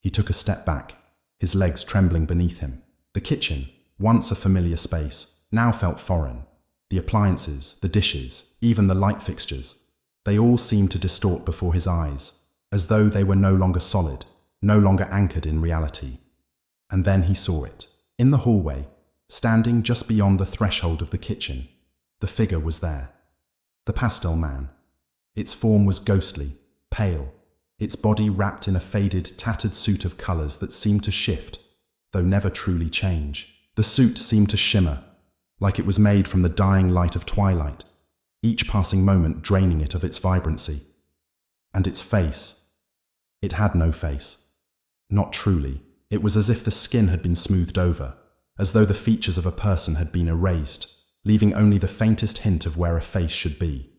He took a step back, his legs trembling beneath him. The kitchen, once a familiar space, now felt foreign. The appliances, the dishes, even the light fixtures, they all seemed to distort before his eyes, as though they were no longer solid, no longer anchored in reality. And then he saw it. In the hallway, standing just beyond the threshold of the kitchen, the figure was there. The Pastel Man. Its form was ghostly, pale, its body wrapped in a faded, tattered suit of colors that seemed to shift, though never truly change. The suit seemed to shimmer, like it was made from the dying light of twilight, each passing moment draining it of its vibrancy. And its face. It had no face. Not truly. It was as if the skin had been smoothed over, as though the features of a person had been erased, leaving only the faintest hint of where a face should be.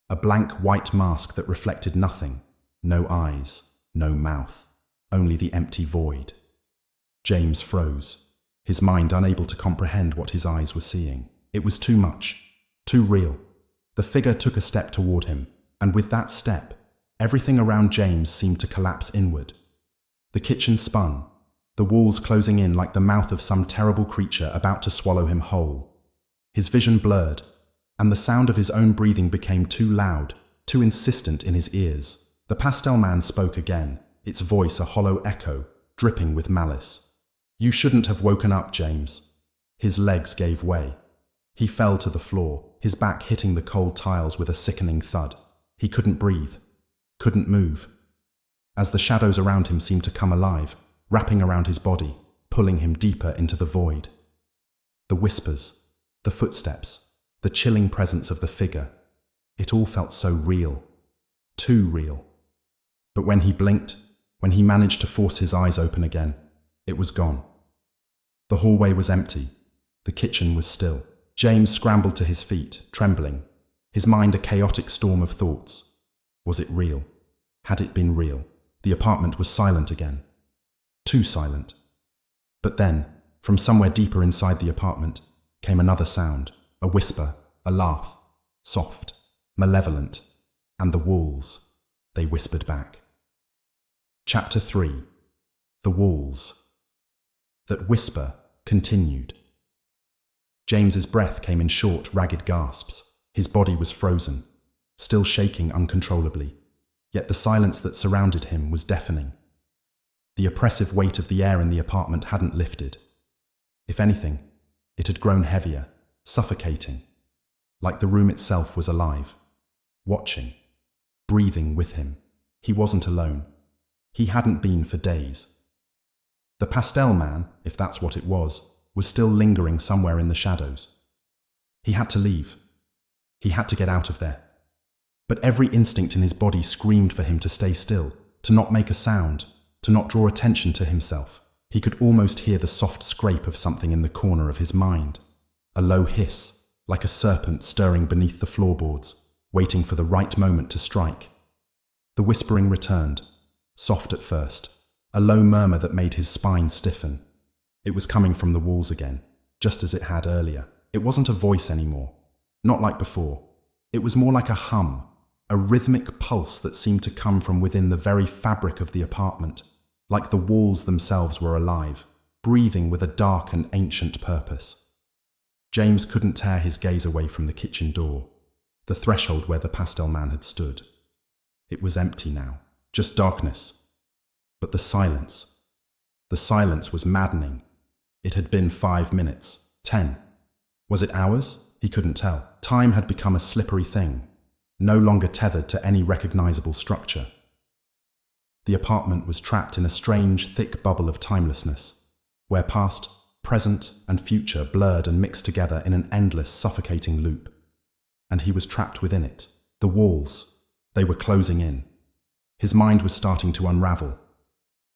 A blank white mask that reflected nothing, no eyes, no mouth, only the empty void. James froze, his mind unable to comprehend what his eyes were seeing. It was too much, too real. The figure took a step toward him, and with that step, everything around James seemed to collapse inward. The kitchen spun, the walls closing in like the mouth of some terrible creature about to swallow him whole. His vision blurred, and the sound of his own breathing became too loud, too insistent in his ears. The Pastel Man spoke again, its voice a hollow echo, dripping with malice. "You shouldn't have woken up, James." His legs gave way. He fell to the floor, his back hitting the cold tiles with a sickening thud. He couldn't breathe, couldn't move. As the shadows around him seemed to come alive, wrapping around his body, pulling him deeper into the void. The whispers, the footsteps, the chilling presence of the figure, it all felt so real, too real. But when he blinked, when he managed to force his eyes open again, it was gone. The hallway was empty. The kitchen was still. James scrambled to his feet, trembling, his mind a chaotic storm of thoughts. Was it real? Had it been real? The apartment was silent again. Too silent. But then, from somewhere deeper inside the apartment, came another sound, a whisper, a laugh, soft, malevolent, and the walls, they whispered back. Chapter 3. The Walls. That whisper continued. James's breath came in short, ragged gasps. His body was frozen, still shaking uncontrollably, yet the silence that surrounded him was deafening. The oppressive weight of the air in the apartment hadn't lifted. If anything, it had grown heavier, suffocating, like the room itself was alive, watching, breathing with him. He wasn't alone. He hadn't been for days. The Pastel Man, if that's what it was still lingering somewhere in the shadows. He had to leave. He had to get out of there. But every instinct in his body screamed for him to stay still, to not make a sound, to not draw attention to himself. He could almost hear the soft scrape of something in the corner of his mind. A low hiss, like a serpent stirring beneath the floorboards, waiting for the right moment to strike. The whispering returned, soft at first, a low murmur that made his spine stiffen. It was coming from the walls again, just as it had earlier. It wasn't a voice anymore, not like before. It was more like a hum, a rhythmic pulse that seemed to come from within the very fabric of the apartment, like the walls themselves were alive, breathing with a dark and ancient purpose. James couldn't tear his gaze away from the kitchen door. the threshold where the Pastel man had stood. It was empty now, just darkness. But the silence was maddening. It had been 5 minutes, 10. Was it hours? He couldn't tell. Time had become a slippery thing, no longer tethered to any recognizable structure. The apartment was trapped in a strange, thick bubble of timelessness, where past, present, and future blurred and mixed together in an endless, suffocating loop. And he was trapped within it. The walls, they were closing in. His mind was starting to unravel.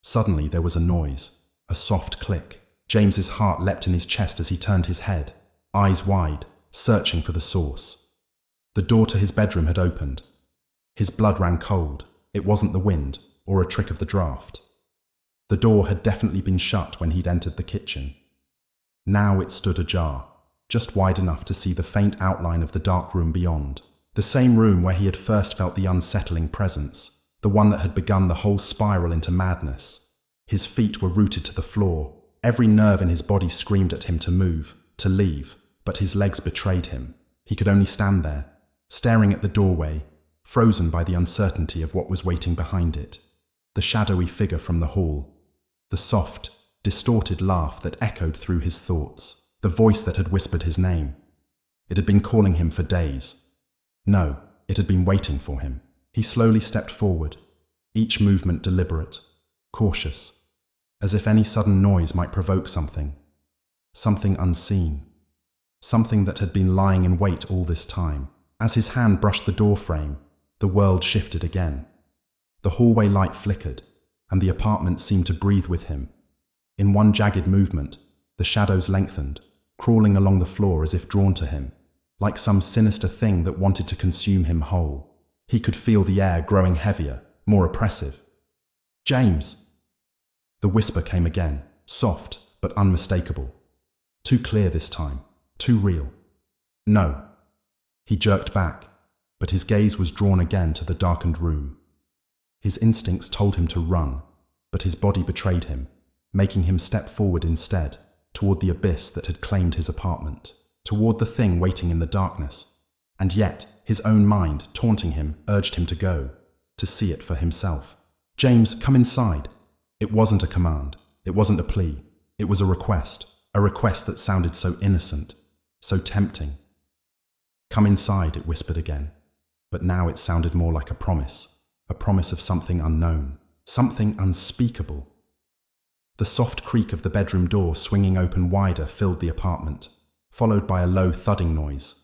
Suddenly there was a noise, a soft click. James's heart leapt in his chest as he turned his head, eyes wide, searching for the source. The door to his bedroom had opened. His blood ran cold. It wasn't the wind or a trick of the draft. The door had definitely been shut when he'd entered the kitchen. Now it stood ajar, just wide enough to see the faint outline of the dark room beyond. The same room where he had first felt the unsettling presence, the one that had begun the whole spiral into madness. His feet were rooted to the floor. Every nerve in his body screamed at him to move, to leave, but his legs betrayed him. He could only stand there, staring at the doorway, frozen by the uncertainty of what was waiting behind it. The shadowy figure from the hall, the soft, distorted laugh that echoed through his thoughts, the voice that had whispered his name. It had been calling him for days. No, it had been waiting for him. He slowly stepped forward, each movement deliberate, cautious, as if any sudden noise might provoke something unseen, something that had been lying in wait all this time. As his hand brushed the doorframe, the world shifted again. The hallway light flickered, and the apartment seemed to breathe with him. In one jagged movement, the shadows lengthened, crawling along the floor as if drawn to him, like some sinister thing that wanted to consume him whole. He could feel the air growing heavier, more oppressive. "James!" The whisper came again, soft but unmistakable. Too clear this time, too real. "No." He jerked back, but his gaze was drawn again to the darkened room. His instincts told him to run, but his body betrayed him, making him step forward instead, toward the abyss that had claimed his apartment, toward the thing waiting in the darkness. And yet, his own mind, taunting him, urged him to go, to see it for himself. "James, come inside." It wasn't a command. It wasn't a plea. It was a request that sounded so innocent, so tempting. "Come inside," it whispered again, but now it sounded more like a promise of something unknown, something unspeakable. The soft creak of the bedroom door swinging open wider filled the apartment, followed by a low thudding noise,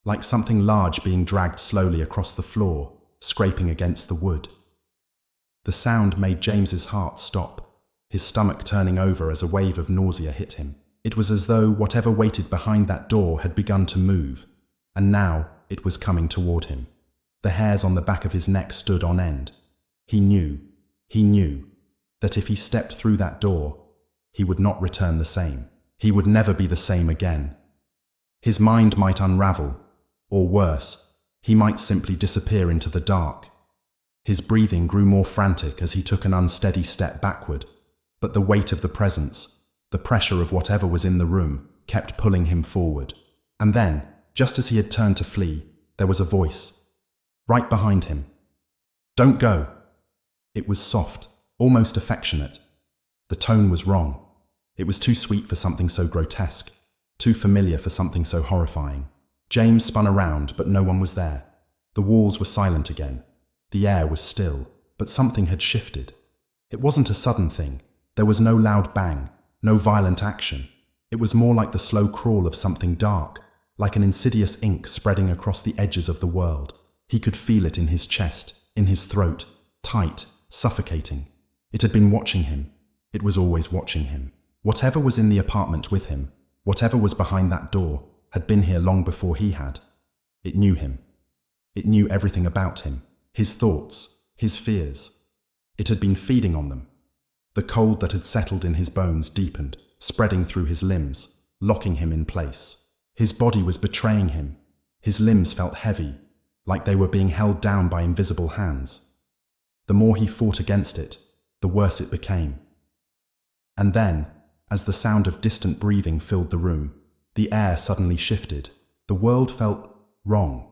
like something large being dragged slowly across the floor, scraping against the wood. The sound made James's heart stop, his stomach turning over as a wave of nausea hit him. It was as though whatever waited behind that door had begun to move, and now it was coming toward him. The hairs on the back of his neck stood on end. He knew that if he stepped through that door, he would not return the same. He would never be the same again. His mind might unravel, or worse, he might simply disappear into the dark. His breathing grew more frantic as he took an unsteady step backward, but the weight of the presence, the pressure of whatever was in the room, kept pulling him forward. And then, just as he had turned to flee, there was a voice, right behind him. "Don't go." It was soft, almost affectionate. The tone was wrong. It was too sweet for something so grotesque, too familiar for something so horrifying. James spun around, but no one was there. The walls were silent again. The air was still, but something had shifted. It wasn't a sudden thing. There was no loud bang, no violent action. It was more like the slow crawl of something dark, like an insidious ink spreading across the edges of the world. He could feel it in his chest, in his throat, tight, suffocating. It had been watching him. It was always watching him. Whatever was in the apartment with him, whatever was behind that door, had been here long before he had. It knew him. It knew everything about him, his thoughts, his fears. It had been feeding on them. The cold that had settled in his bones deepened, spreading through his limbs, locking him in place. His body was betraying him. His limbs felt heavy, like they were being held down by invisible hands. The more he fought against it, the worse it became. And then, as the sound of distant breathing filled the room, the air suddenly shifted. The world felt wrong.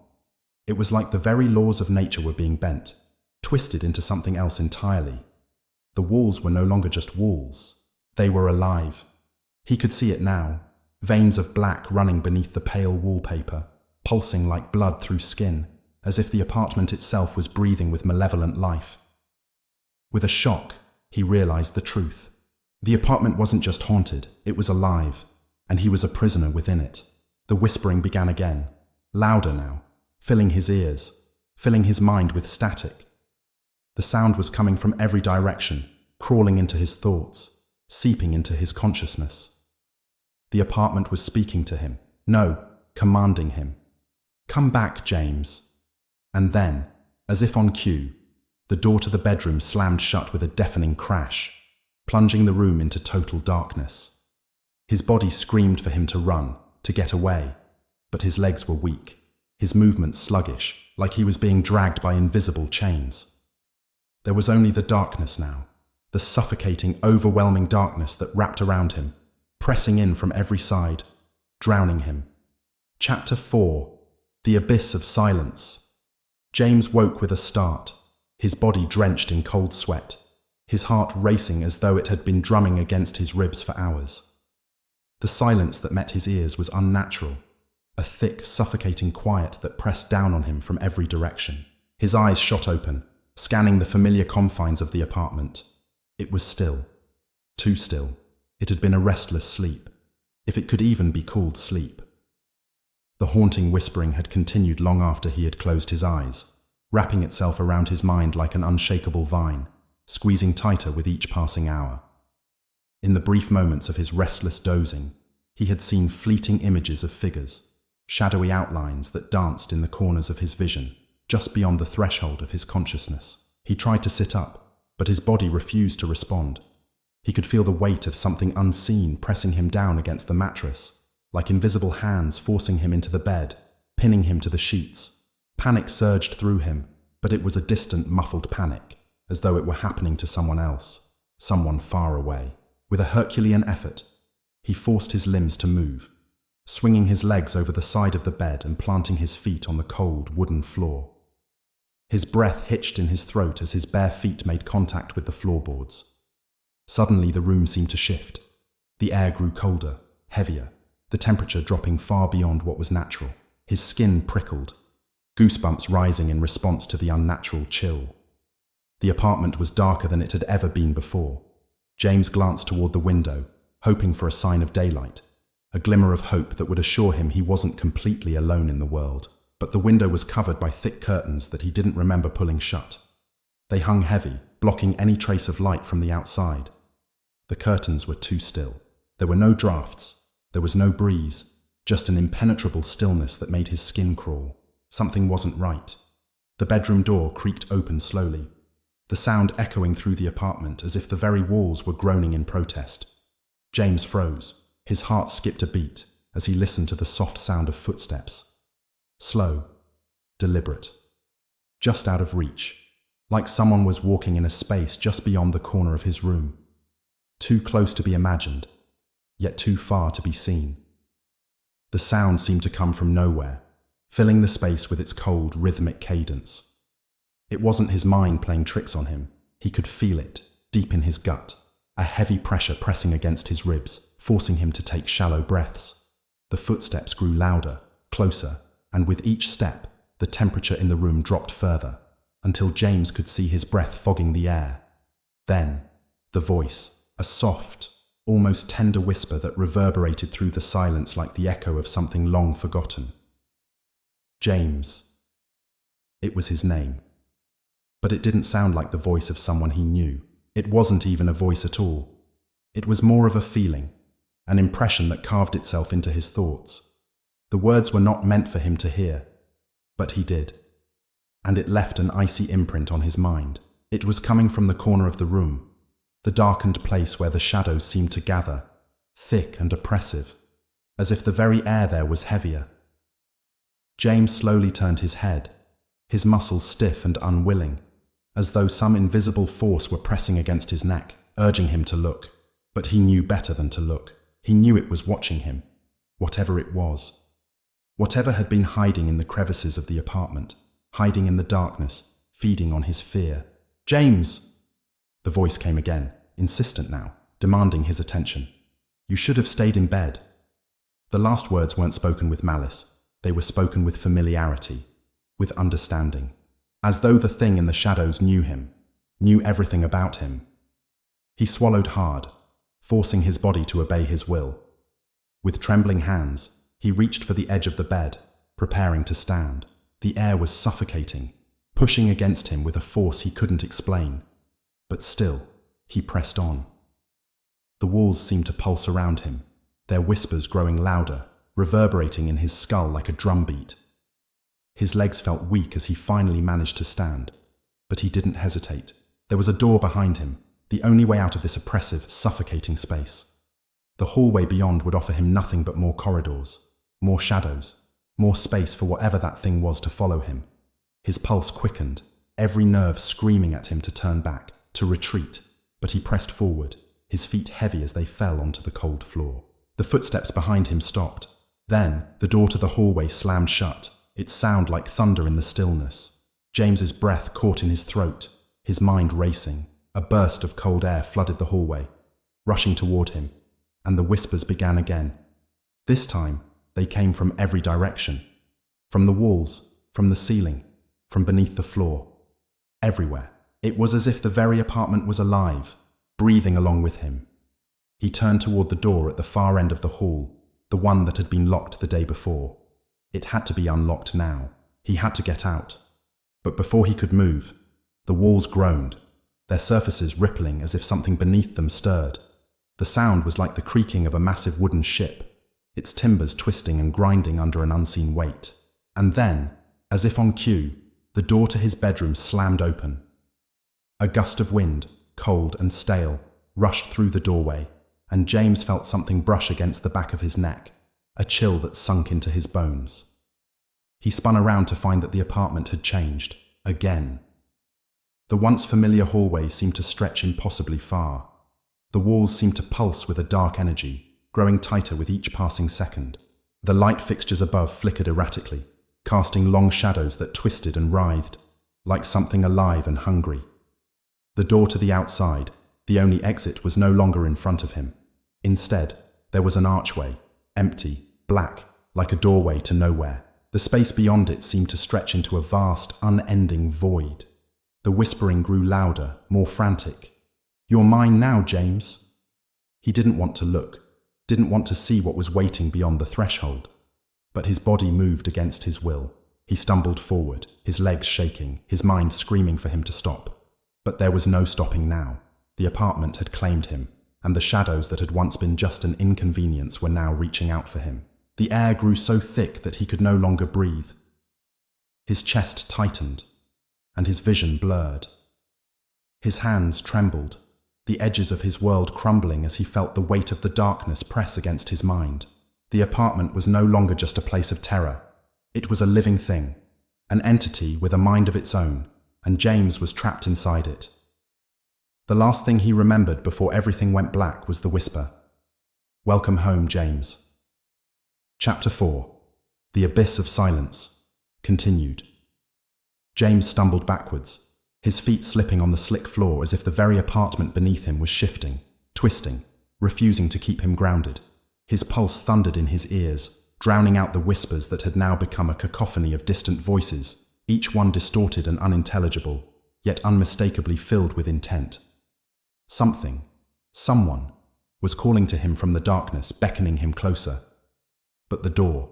It was like the very laws of nature were being bent, twisted into something else entirely. The walls were no longer just walls. They were alive. He could see it now, veins of black running beneath the pale wallpaper, pulsing like blood through skin, as if the apartment itself was breathing with malevolent life. With a shock, he realized the truth. The apartment wasn't just haunted, it was alive, and he was a prisoner within it. The whispering began again, louder now, filling his ears, filling his mind with static. The sound was coming from every direction, crawling into his thoughts, seeping into his consciousness. The apartment was speaking to him, no, commanding him. "Come back, James." And then, as if on cue, the door to the bedroom slammed shut with a deafening crash, plunging the room into total darkness. His body screamed for him to run, to get away, but his legs were weak, his movements sluggish, like he was being dragged by invisible chains. There was only the darkness now, the suffocating, overwhelming darkness that wrapped around him, pressing in from every side, drowning him. Chapter 4: The Abyss of Silence. James woke with a start, his body drenched in cold sweat, his heart racing as though it had been drumming against his ribs for hours. The silence that met his ears was unnatural, a thick, suffocating quiet that pressed down on him from every direction. His eyes shot open, scanning the familiar confines of the apartment. It was still. Too still. It had been a restless sleep, if it could even be called sleep. The haunting whispering had continued long after he had closed his eyes, wrapping itself around his mind like an unshakable vine, squeezing tighter with each passing hour. In the brief moments of his restless dozing, he had seen fleeting images of figures, shadowy outlines that danced in the corners of his vision, just beyond the threshold of his consciousness. He tried to sit up, but his body refused to respond. He could feel the weight of something unseen pressing him down against the mattress, like invisible hands forcing him into the bed, pinning him to the sheets. Panic surged through him, but it was a distant, muffled panic, as though it were happening to someone else, someone far away. With a Herculean effort, he forced his limbs to move, swinging his legs over the side of the bed and planting his feet on the cold, wooden floor. His breath hitched in his throat as his bare feet made contact with the floorboards. Suddenly, the room seemed to shift. The air grew colder, heavier, the temperature dropping far beyond what was natural. His skin prickled, goosebumps rising in response to the unnatural chill. The apartment was darker than it had ever been before. James glanced toward the window, hoping for a sign of daylight, a glimmer of hope that would assure him he wasn't completely alone in the world. But the window was covered by thick curtains that he didn't remember pulling shut. They hung heavy, blocking any trace of light from the outside. The curtains were too still. There were no drafts. There was no breeze, just an impenetrable stillness that made his skin crawl. Something wasn't right. The bedroom door creaked open slowly, the sound echoing through the apartment as if the very walls were groaning in protest. James froze. His heart skipped a beat as he listened to the soft sound of footsteps. Slow, deliberate, just out of reach, like someone was walking in a space just beyond the corner of his room. Too close to be imagined, yet too far to be seen. The sound seemed to come from nowhere, filling the space with its cold, rhythmic cadence. It wasn't his mind playing tricks on him. He could feel it, deep in his gut, a heavy pressure pressing against his ribs, forcing him to take shallow breaths. The footsteps grew louder, closer, and with each step, the temperature in the room dropped further, until James could see his breath fogging the air. Then, the voice, a soft, almost tender whisper that reverberated through the silence like the echo of something long forgotten. James. It was his name. But it didn't sound like the voice of someone he knew. It wasn't even a voice at all. It was more of a feeling, an impression that carved itself into his thoughts. The words were not meant for him to hear, but he did. And it left an icy imprint on his mind. It was coming from the corner of the room, the darkened place where the shadows seemed to gather, thick and oppressive, as if the very air there was heavier. James slowly turned his head, his muscles stiff and unwilling, as though some invisible force were pressing against his neck, urging him to look. But he knew better than to look. He knew it was watching him, whatever it was. Whatever had been hiding in the crevices of the apartment, hiding in the darkness, feeding on his fear. "James!" The voice came again, insistent now, demanding his attention. "You should have stayed in bed." The last words weren't spoken with malice. They were spoken with familiarity, with understanding, as though the thing in the shadows knew him, knew everything about him. He swallowed hard, forcing his body to obey his will. With trembling hands, he reached for the edge of the bed, preparing to stand. The air was suffocating, pushing against him with a force he couldn't explain. But still, he pressed on. The walls seemed to pulse around him, their whispers growing louder, reverberating in his skull like a drumbeat. His legs felt weak as he finally managed to stand, but he didn't hesitate. There was a door behind him, the only way out of this oppressive, suffocating space. The hallway beyond would offer him nothing but more corridors, more shadows, more space for whatever that thing was to follow him. His pulse quickened, every nerve screaming at him to turn back, to retreat, but he pressed forward, his feet heavy as they fell onto the cold floor. The footsteps behind him stopped. Then, the door to the hallway slammed shut, its sound like thunder in the stillness. James's breath caught in his throat, his mind racing. A burst of cold air flooded the hallway, rushing toward him, and the whispers began again. This time, they came from every direction. From the walls, from the ceiling, from beneath the floor. Everywhere. It was as if the very apartment was alive, breathing along with him. He turned toward the door at the far end of the hall, the one that had been locked the day before. It had to be unlocked now. He had to get out. But before he could move, the walls groaned, their surfaces rippling as if something beneath them stirred. The sound was like the creaking of a massive wooden ship, its timbers twisting and grinding under an unseen weight. And then, as if on cue, the door to his bedroom slammed open. A gust of wind, cold and stale, rushed through the doorway, and James felt something brush against the back of his neck, a chill that sunk into his bones. He spun around to find that the apartment had changed, again. The once familiar hallway seemed to stretch impossibly far. The walls seemed to pulse with a dark energy, growing tighter with each passing second. The light fixtures above flickered erratically, casting long shadows that twisted and writhed, like something alive and hungry. The door to the outside, the only exit, was no longer in front of him. Instead, there was an archway, empty, black, like a doorway to nowhere. The space beyond it seemed to stretch into a vast, unending void. The whispering grew louder, more frantic. "You're mine now, James." He didn't want to look, didn't want to see what was waiting beyond the threshold. But his body moved against his will. He stumbled forward, his legs shaking, his mind screaming for him to stop. But there was no stopping now. The apartment had claimed him, and the shadows that had once been just an inconvenience were now reaching out for him. The air grew so thick that he could no longer breathe. His chest tightened, and his vision blurred. His hands trembled, the edges of his world crumbling as he felt the weight of the darkness press against his mind. The apartment was no longer just a place of terror. It was a living thing, an entity with a mind of its own, and James was trapped inside it. The last thing he remembered before everything went black was the whisper, "Welcome home, James." Chapter 4. The Abyss of Silence. Continued. James stumbled backwards, his feet slipping on the slick floor as if the very apartment beneath him was shifting, twisting, refusing to keep him grounded. His pulse thundered in his ears, drowning out the whispers that had now become a cacophony of distant voices, each one distorted and unintelligible, yet unmistakably filled with intent. Something, someone, was calling to him from the darkness, beckoning him closer. But the door,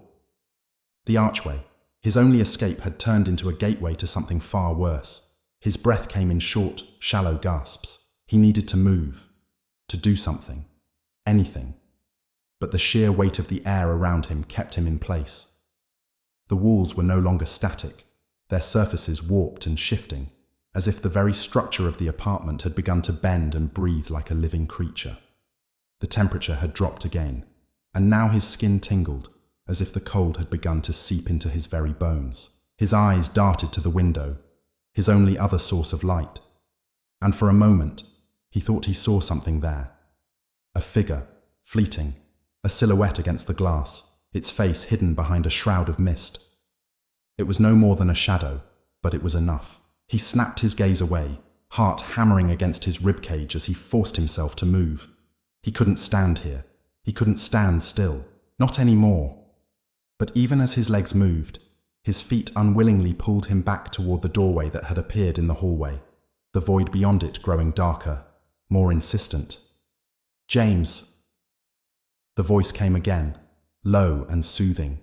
the archway, his only escape, had turned into a gateway to something far worse. His breath came in short, shallow gasps. He needed to move, to do something, anything. But the sheer weight of the air around him kept him in place. The walls were no longer static, their surfaces warped and shifting, as if the very structure of the apartment had begun to bend and breathe like a living creature. The temperature had dropped again, and now his skin tingled, as if the cold had begun to seep into his very bones. His eyes darted to the window, his only other source of light, and for a moment, he thought he saw something there. A figure, fleeting, a silhouette against the glass, its face hidden behind a shroud of mist. It was no more than a shadow, but it was enough. He snapped his gaze away, heart hammering against his ribcage as he forced himself to move. He couldn't stand here. He couldn't stand still. Not anymore. But even as his legs moved, his feet unwillingly pulled him back toward the doorway that had appeared in the hallway, the void beyond it growing darker, more insistent. "James!" The voice came again, low and soothing,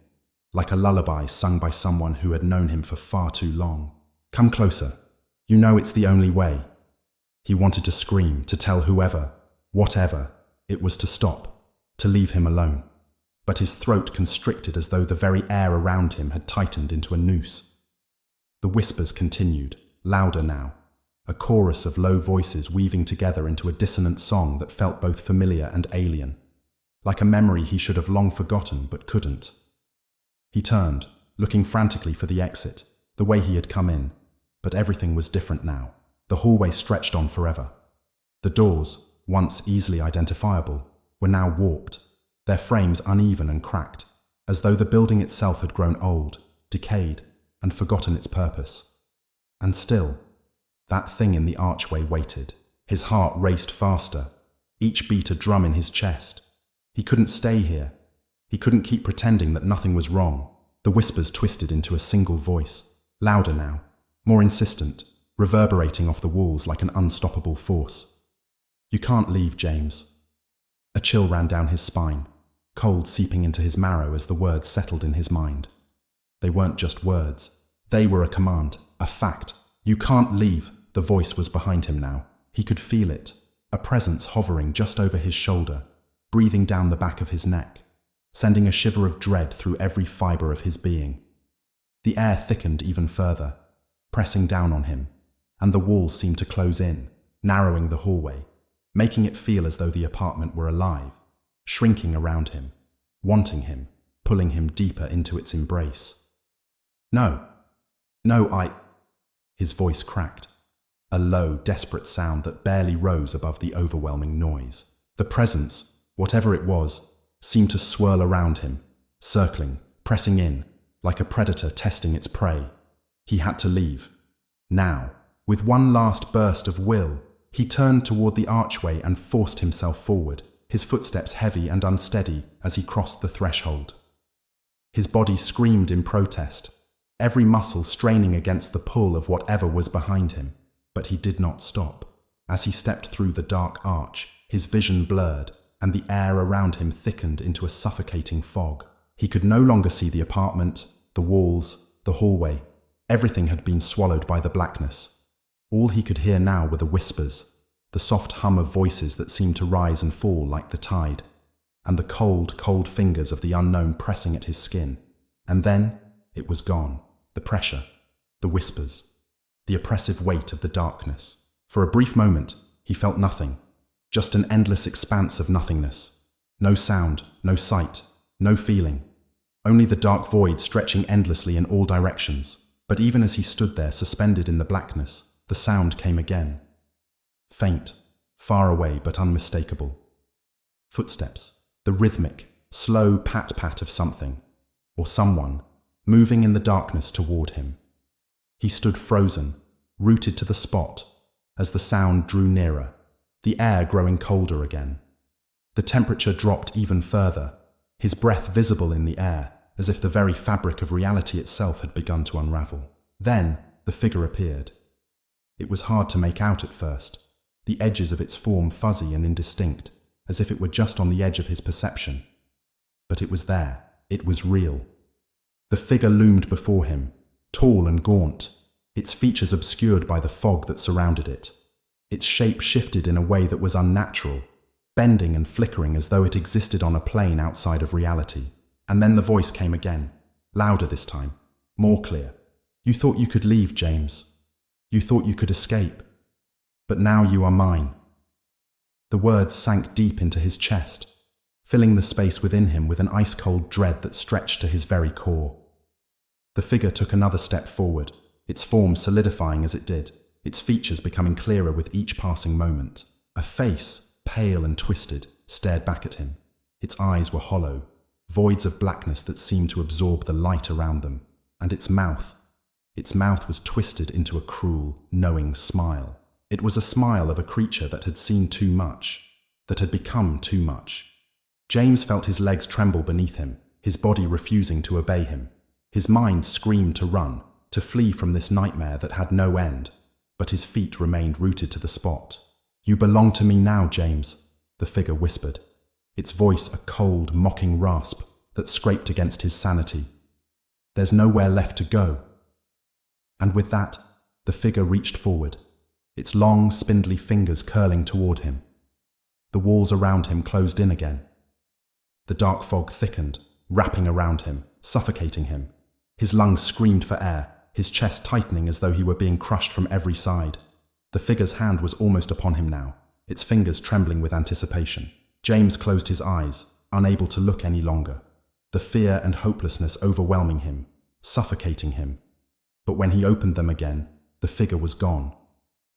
like a lullaby sung by someone who had known him for far too long. "Come closer. You know it's the only way." He wanted to scream, to tell whoever, whatever, it was to stop, to leave him alone. But his throat constricted as though the very air around him had tightened into a noose. The whispers continued, louder now, a chorus of low voices weaving together into a dissonant song that felt both familiar and alien, like a memory he should have long forgotten but couldn't. He turned, looking frantically for the exit, the way he had come in, but everything was different now. The hallway stretched on forever. The doors, once easily identifiable, were now warped, their frames uneven and cracked, as though the building itself had grown old, decayed, and forgotten its purpose. And still, that thing in the archway waited. His heart raced faster, each beat a drum in his chest. He couldn't stay here. He couldn't keep pretending that nothing was wrong. The whispers twisted into a single voice, louder now, more insistent, reverberating off the walls like an unstoppable force. "You can't leave, James." A chill ran down his spine, cold seeping into his marrow as the words settled in his mind. They weren't just words. They were a command, a fact. "You can't leave." The voice was behind him now. He could feel it, a presence hovering just over his shoulder, breathing down the back of his neck, sending a shiver of dread through every fiber of his being. The air thickened even further, pressing down on him, and the walls seemed to close in, narrowing the hallway, making it feel as though the apartment were alive, shrinking around him, wanting him, pulling him deeper into its embrace. "No, no, His voice cracked, a low, desperate sound that barely rose above the overwhelming noise. The presence, whatever it was, seemed to swirl around him, circling, pressing in, like a predator testing its prey. He had to leave. Now, with one last burst of will, he turned toward the archway and forced himself forward, his footsteps heavy and unsteady as he crossed the threshold. His body screamed in protest, every muscle straining against the pull of whatever was behind him. But he did not stop. As he stepped through the dark arch, his vision blurred, and the air around him thickened into a suffocating fog. He could no longer see the apartment, the walls, the hallway. Everything had been swallowed by the blackness. All he could hear now were the whispers, the soft hum of voices that seemed to rise and fall like the tide, and the cold, cold fingers of the unknown pressing at his skin. And then it was gone. The pressure, the whispers, the oppressive weight of the darkness. For a brief moment, he felt nothing, just an endless expanse of nothingness. No sound, no sight, no feeling, only the dark void stretching endlessly in all directions. But even as he stood there, suspended in the blackness, the sound came again. Faint, far away but unmistakable. Footsteps, the rhythmic, slow pat-pat of something, or someone, moving in the darkness toward him. He stood frozen, rooted to the spot, as the sound drew nearer, the air growing colder again. The temperature dropped even further, his breath visible in the air, as if the very fabric of reality itself had begun to unravel. Then the figure appeared. It was hard to make out at first, the edges of its form fuzzy and indistinct, as if it were just on the edge of his perception. But it was there. It was real. The figure loomed before him, tall and gaunt, its features obscured by the fog that surrounded it. Its shape shifted in a way that was unnatural, bending and flickering as though it existed on a plane outside of reality. And then the voice came again, louder this time, more clear. "You thought you could leave, James. You thought you could escape. But now you are mine." The words sank deep into his chest, filling the space within him with an ice-cold dread that stretched to his very core. The figure took another step forward, its form solidifying as it did, its features becoming clearer with each passing moment. A face, pale and twisted, stared back at him. Its eyes were hollow, voids of blackness that seemed to absorb the light around them, and its mouth was twisted into a cruel, knowing smile. It was a smile of a creature that had seen too much, that had become too much. James felt his legs tremble beneath him, his body refusing to obey him. His mind screamed to run, to flee from this nightmare that had no end, but his feet remained rooted to the spot. "You belong to me now, James," the figure whispered, its voice a cold, mocking rasp that scraped against his sanity. "There's nowhere left to go." And with that, the figure reached forward, its long, spindly fingers curling toward him. The walls around him closed in again. The dark fog thickened, wrapping around him, suffocating him. His lungs screamed for air, his chest tightening as though he were being crushed from every side. The figure's hand was almost upon him now, its fingers trembling with anticipation. James closed his eyes, unable to look any longer, the fear and hopelessness overwhelming him, suffocating him. But when he opened them again, the figure was gone.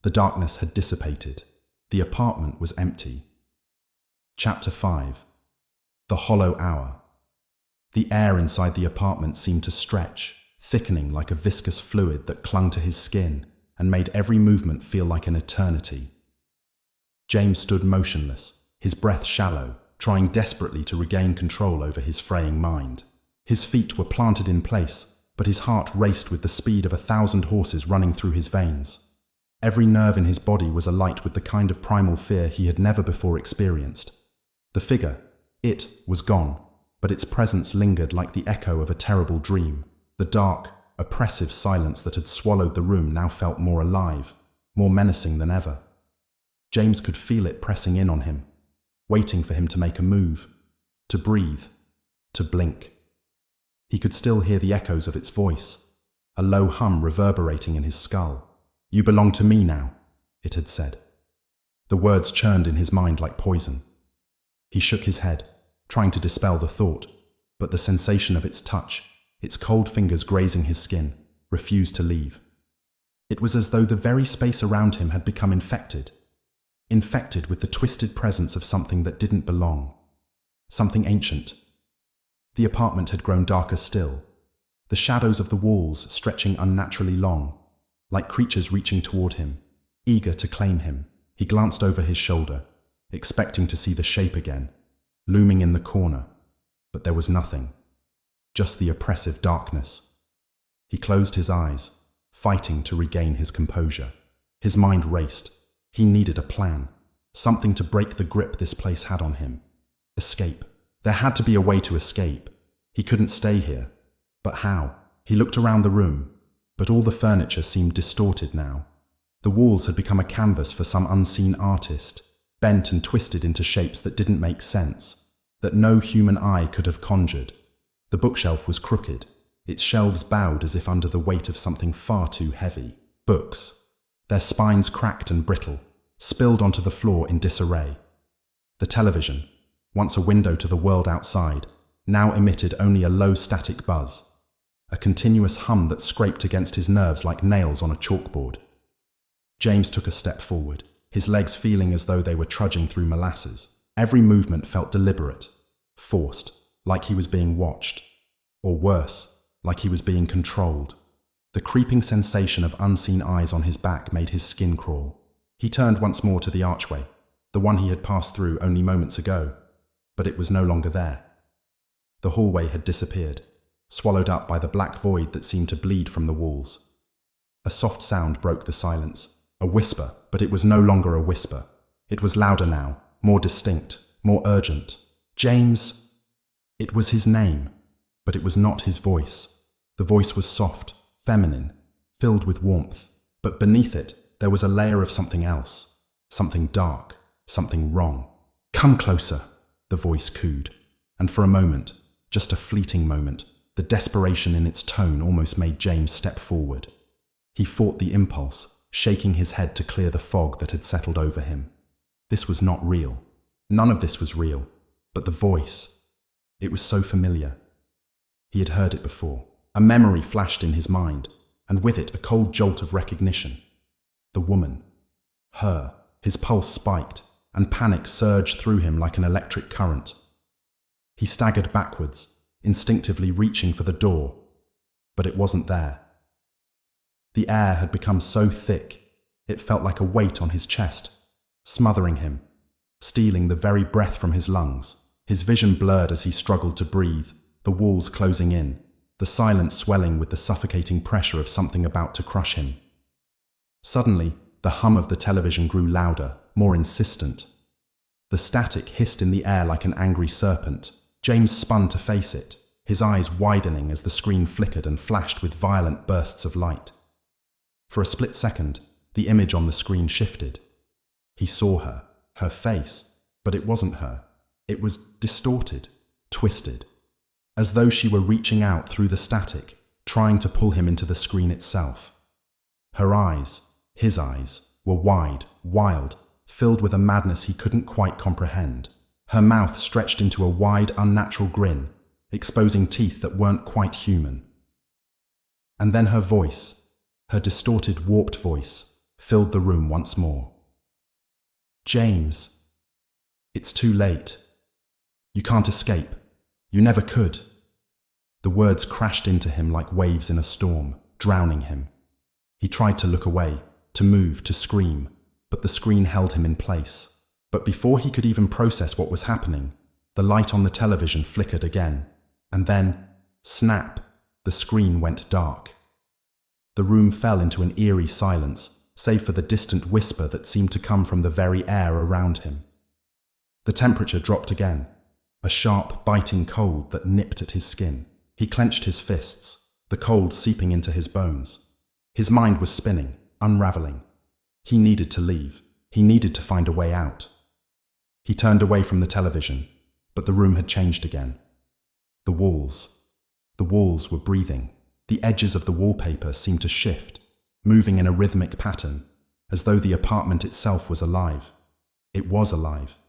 The darkness had dissipated. The apartment was empty. Chapter 5. The Hollow Hour. The air inside the apartment seemed to stretch, thickening like a viscous fluid that clung to his skin and made every movement feel like an eternity. James stood motionless, his breath shallow, trying desperately to regain control over his fraying mind. His feet were planted in place, but his heart raced with the speed of 1,000 horses running through his veins. Every nerve in his body was alight with the kind of primal fear he had never before experienced. The figure, it, was gone, but its presence lingered like the echo of a terrible dream. The dark, oppressive silence that had swallowed the room now felt more alive, more menacing than ever. James could feel it pressing in on him, waiting for him to make a move, to breathe, to blink. He could still hear the echoes of its voice, a low hum reverberating in his skull. "You belong to me now," it had said. The words churned in his mind like poison. He shook his head, trying to dispel the thought, but the sensation of its touch, its cold fingers grazing his skin, refused to leave. It was as though the very space around him had become infected with the twisted presence of something that didn't belong, something ancient. The apartment had grown darker still, the shadows of the walls stretching unnaturally long, like creatures reaching toward him, eager to claim him. He glanced over his shoulder, expecting to see the shape again, looming in the corner, but there was nothing, just the oppressive darkness. He closed his eyes, fighting to regain his composure. His mind raced. He needed a plan, something to break the grip this place had on him. Escape. There had to be a way to escape. He couldn't stay here. But how? He looked around the room, but all the furniture seemed distorted now. The walls had become a canvas for some unseen artist, bent and twisted into shapes that didn't make sense, that no human eye could have conjured. The bookshelf was crooked, its shelves bowed as if under the weight of something far too heavy. Books, their spines cracked and brittle, spilled onto the floor in disarray. The television, once a window to the world outside, now emitted only a low static buzz, a continuous hum that scraped against his nerves like nails on a chalkboard. James took a step forward, his legs feeling as though they were trudging through molasses. Every movement felt deliberate, forced, like he was being watched, or worse, like he was being controlled. The creeping sensation of unseen eyes on his back made his skin crawl. He turned once more to the archway, the one he had passed through only moments ago, but it was no longer there. The hallway had disappeared, swallowed up by the black void that seemed to bleed from the walls. A soft sound broke the silence, a whisper, but it was no longer a whisper. It was louder now, more distinct, more urgent. "James!" It was his name, but it was not his voice. The voice was soft, feminine, filled with warmth, but beneath it there was a layer of something else, something dark, something wrong. "Come closer," the voice cooed, and for a moment, just a fleeting moment, the desperation in its tone almost made James step forward. He fought the impulse, shaking his head to clear the fog that had settled over him. This was not real. None of this was real, but the voice, it was so familiar. He had heard it before. A memory flashed in his mind, and with it a cold jolt of recognition. The woman. Her. His pulse spiked, and panic surged through him like an electric current. He staggered backwards, instinctively reaching for the door, but it wasn't there. The air had become so thick, it felt like a weight on his chest, smothering him, stealing the very breath from his lungs. His vision blurred as he struggled to breathe, the walls closing in, the silence swelling with the suffocating pressure of something about to crush him. Suddenly, the hum of the television grew louder, more insistent. The static hissed in the air like an angry serpent. James spun to face it, his eyes widening as the screen flickered and flashed with violent bursts of light. For a split second, the image on the screen shifted. He saw her, her face, but it wasn't her. It was distorted, twisted, as though she were reaching out through the static, trying to pull him into the screen itself. Her eyes, his eyes, were wide, wild, filled with a madness he couldn't quite comprehend. Her mouth stretched into a wide, unnatural grin, exposing teeth that weren't quite human. And then her voice, her distorted, warped voice, filled the room once more. "James, it's too late. You can't escape. You never could." The words crashed into him like waves in a storm, drowning him. He tried to look away, to move, to scream, but the screen held him in place. But before he could even process what was happening, the light on the television flickered again, and then, snap, the screen went dark. The room fell into an eerie silence, save for the distant whisper that seemed to come from the very air around him. The temperature dropped again, a sharp, biting cold that nipped at his skin. He clenched his fists, the cold seeping into his bones. His mind was spinning, unraveling. He needed to leave. He needed to find a way out. He turned away from the television, but the room had changed again. The walls were breathing. The edges of the wallpaper seemed to shift, moving in a rhythmic pattern, as though the apartment itself was alive. It was alive.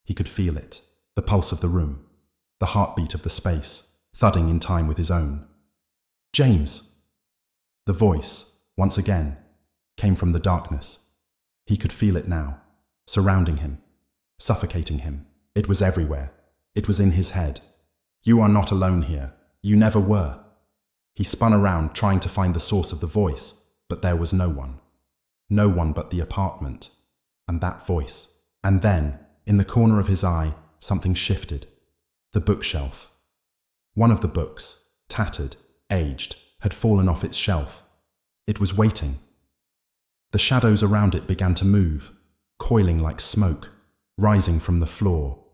He could feel it, the pulse of the room, the heartbeat of the space, thudding in time with his own. "James!" The voice, once again, came from the darkness. He could feel it now, surrounding him, suffocating him. It was everywhere. It was in his head. "You are not alone here. You never were." He spun around, trying to find the source of the voice, but there was no one. No one but the apartment, and that voice. And then, in the corner of his eye, something shifted. The bookshelf. One of the books, tattered, aged, had fallen off its shelf. It was waiting. The shadows around it began to move, coiling like smoke, rising from the floor.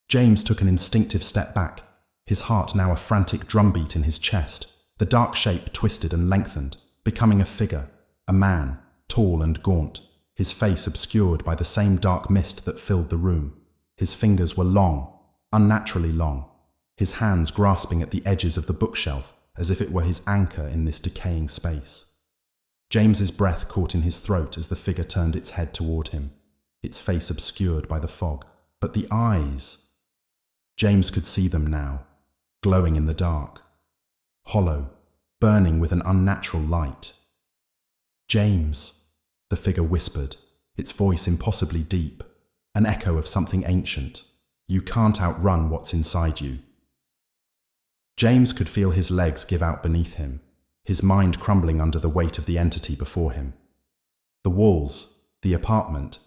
James took an instinctive step back, his heart now a frantic drumbeat in his chest. The dark shape twisted and lengthened, becoming a figure, a man, tall and gaunt, his face obscured by the same dark mist that filled the room. His fingers were long, unnaturally long, his hands grasping at the edges of the bookshelf as if it were his anchor in this decaying space. James's breath caught in his throat as the figure turned its head toward him, its face obscured by the fog. But the eyes... James could see them now, glowing in the dark, hollow, burning with an unnatural light. "James," the figure whispered, its voice impossibly deep, an echo of something ancient. "You can't outrun what's inside you." James could feel his legs give out beneath him, his mind crumbling under the weight of the entity before him. The walls, the apartment,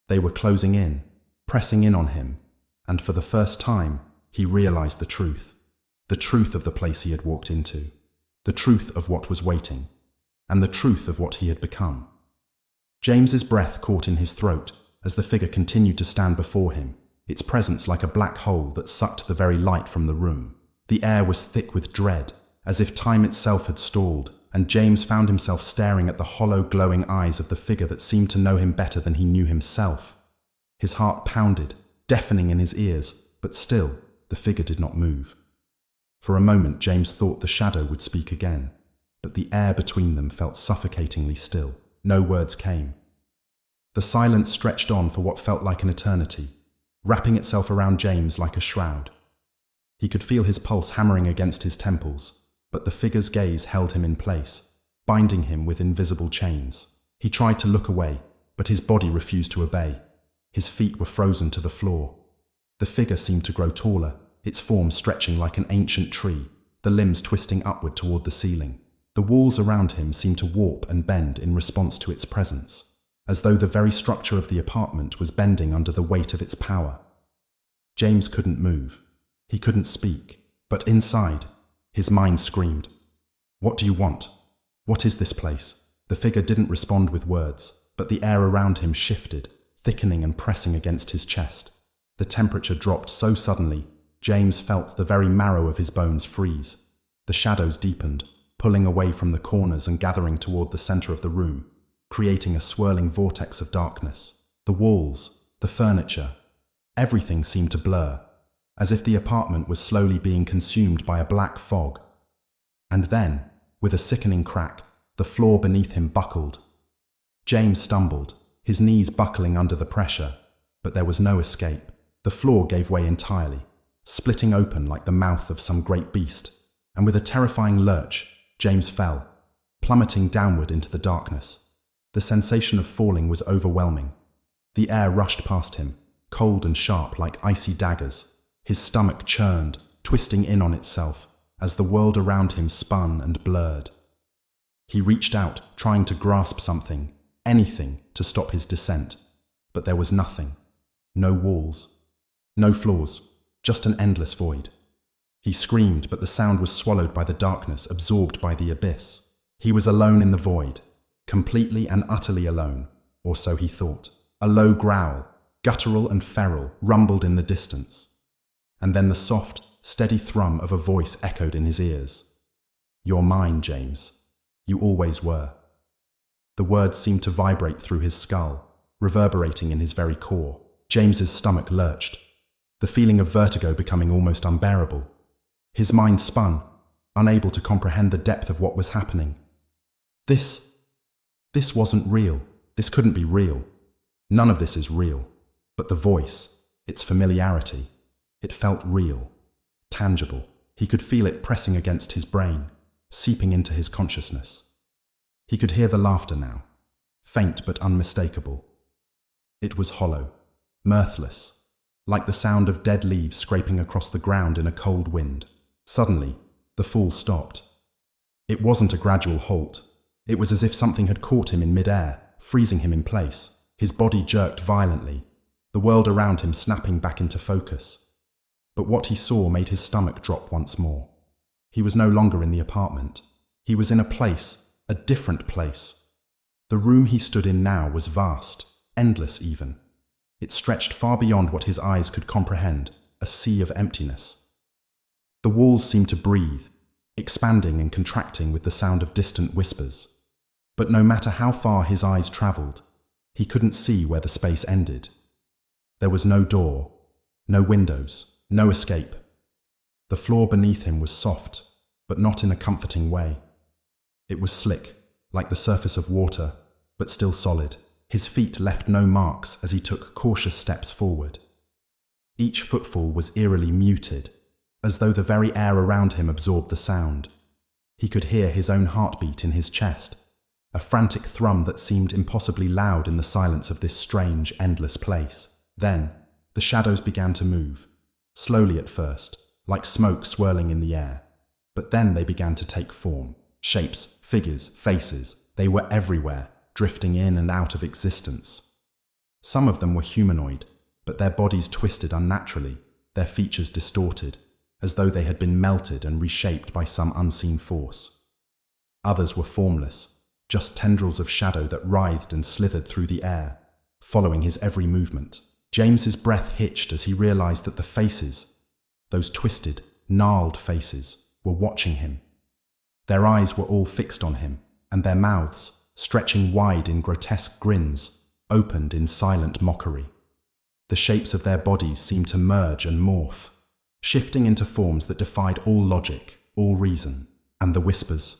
they were closing in, pressing in on him, and for the first time, he realized the truth of the place he had walked into, the truth of what was waiting, and the truth of what he had become. James's breath caught in his throat as the figure continued to stand before him, its presence like a black hole that sucked the very light from the room. The air was thick with dread, as if time itself had stalled, and James found himself staring at the hollow, glowing eyes of the figure that seemed to know him better than he knew himself. His heart pounded, deafening in his ears, but still, the figure did not move. For a moment, James thought the shadow would speak again, but the air between them felt suffocatingly still. No words came. The silence stretched on for what felt like an eternity, wrapping itself around James like a shroud. He could feel his pulse hammering against his temples, but the figure's gaze held him in place, binding him with invisible chains. He tried to look away, but his body refused to obey. His feet were frozen to the floor. The figure seemed to grow taller, its form stretching like an ancient tree, the limbs twisting upward toward the ceiling. The walls around him seemed to warp and bend in response to its presence, as though the very structure of the apartment was bending under the weight of its power. James couldn't move. He couldn't speak. But inside, his mind screamed, "What do you want? What is this place?" The figure didn't respond with words, but the air around him shifted, thickening and pressing against his chest. The temperature dropped so suddenly, James felt the very marrow of his bones freeze. The shadows deepened, pulling away from the corners and gathering toward the center of the room, creating a swirling vortex of darkness. The walls, the furniture, everything seemed to blur, as if the apartment was slowly being consumed by a black fog. And then, with a sickening crack, the floor beneath him buckled. James stumbled, his knees buckling under the pressure, but there was no escape. The floor gave way entirely, splitting open like the mouth of some great beast, and with a terrifying lurch, James fell, plummeting downward into the darkness. The sensation of falling was overwhelming. The air rushed past him, cold and sharp like icy daggers. His stomach churned, twisting in on itself, as the world around him spun and blurred. He reached out, trying to grasp something, anything, to stop his descent. But there was nothing. No walls. No floors. Just an endless void. He screamed, but the sound was swallowed by the darkness, absorbed by the abyss. He was alone in the void, completely and utterly alone, or so he thought. A low growl, guttural and feral, rumbled in the distance. And then the soft, steady thrum of a voice echoed in his ears. "You're mine, James. You always were." The words seemed to vibrate through his skull, reverberating in his very core. James's stomach lurched, the feeling of vertigo becoming almost unbearable. His mind spun, unable to comprehend the depth of what was happening. This wasn't real. This couldn't be real. None of this is real. But the voice, its familiarity, it felt real, tangible. He could feel it pressing against his brain, seeping into his consciousness. He could hear the laughter now, faint but unmistakable. It was hollow, mirthless, like the sound of dead leaves scraping across the ground in a cold wind. Suddenly, the fall stopped. It wasn't a gradual halt. It was as if something had caught him in midair, freezing him in place. His body jerked violently, the world around him snapping back into focus. But what he saw made his stomach drop once more. He was no longer in the apartment. He was in a place, a different place. The room he stood in now was vast, endless even. It stretched far beyond what his eyes could comprehend, a sea of emptiness. The walls seemed to breathe, expanding and contracting with the sound of distant whispers. But no matter how far his eyes traveled, he couldn't see where the space ended. There was no door, no windows, no escape. The floor beneath him was soft, but not in a comforting way. It was slick, like the surface of water, but still solid. His feet left no marks as he took cautious steps forward. Each footfall was eerily muted, as though the very air around him absorbed the sound. He could hear his own heartbeat in his chest, a frantic thrum that seemed impossibly loud in the silence of this strange, endless place. Then, the shadows began to move, slowly at first, like smoke swirling in the air. But then they began to take form. Shapes, figures, faces, they were everywhere, drifting in and out of existence. Some of them were humanoid, but their bodies twisted unnaturally, their features distorted, as though they had been melted and reshaped by some unseen force. Others were formless, just tendrils of shadow that writhed and slithered through the air, following his every movement. James's breath hitched as he realized that the faces, those twisted, gnarled faces, were watching him. Their eyes were all fixed on him, and their mouths, stretching wide in grotesque grins, opened in silent mockery. The shapes of their bodies seemed to merge and morph, shifting into forms that defied all logic, all reason. And the whispers.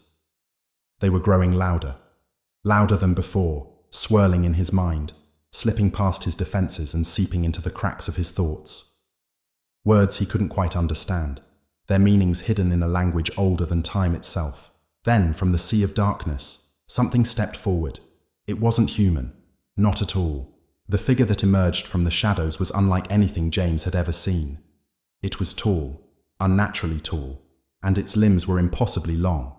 They were growing louder, louder than before, swirling in his mind, slipping past his defenses and seeping into the cracks of his thoughts. Words he couldn't quite understand, their meanings hidden in a language older than time itself. Then, from the sea of darkness, something stepped forward. It wasn't human, not at all. The figure that emerged from the shadows was unlike anything James had ever seen. It was tall, unnaturally tall, and its limbs were impossibly long.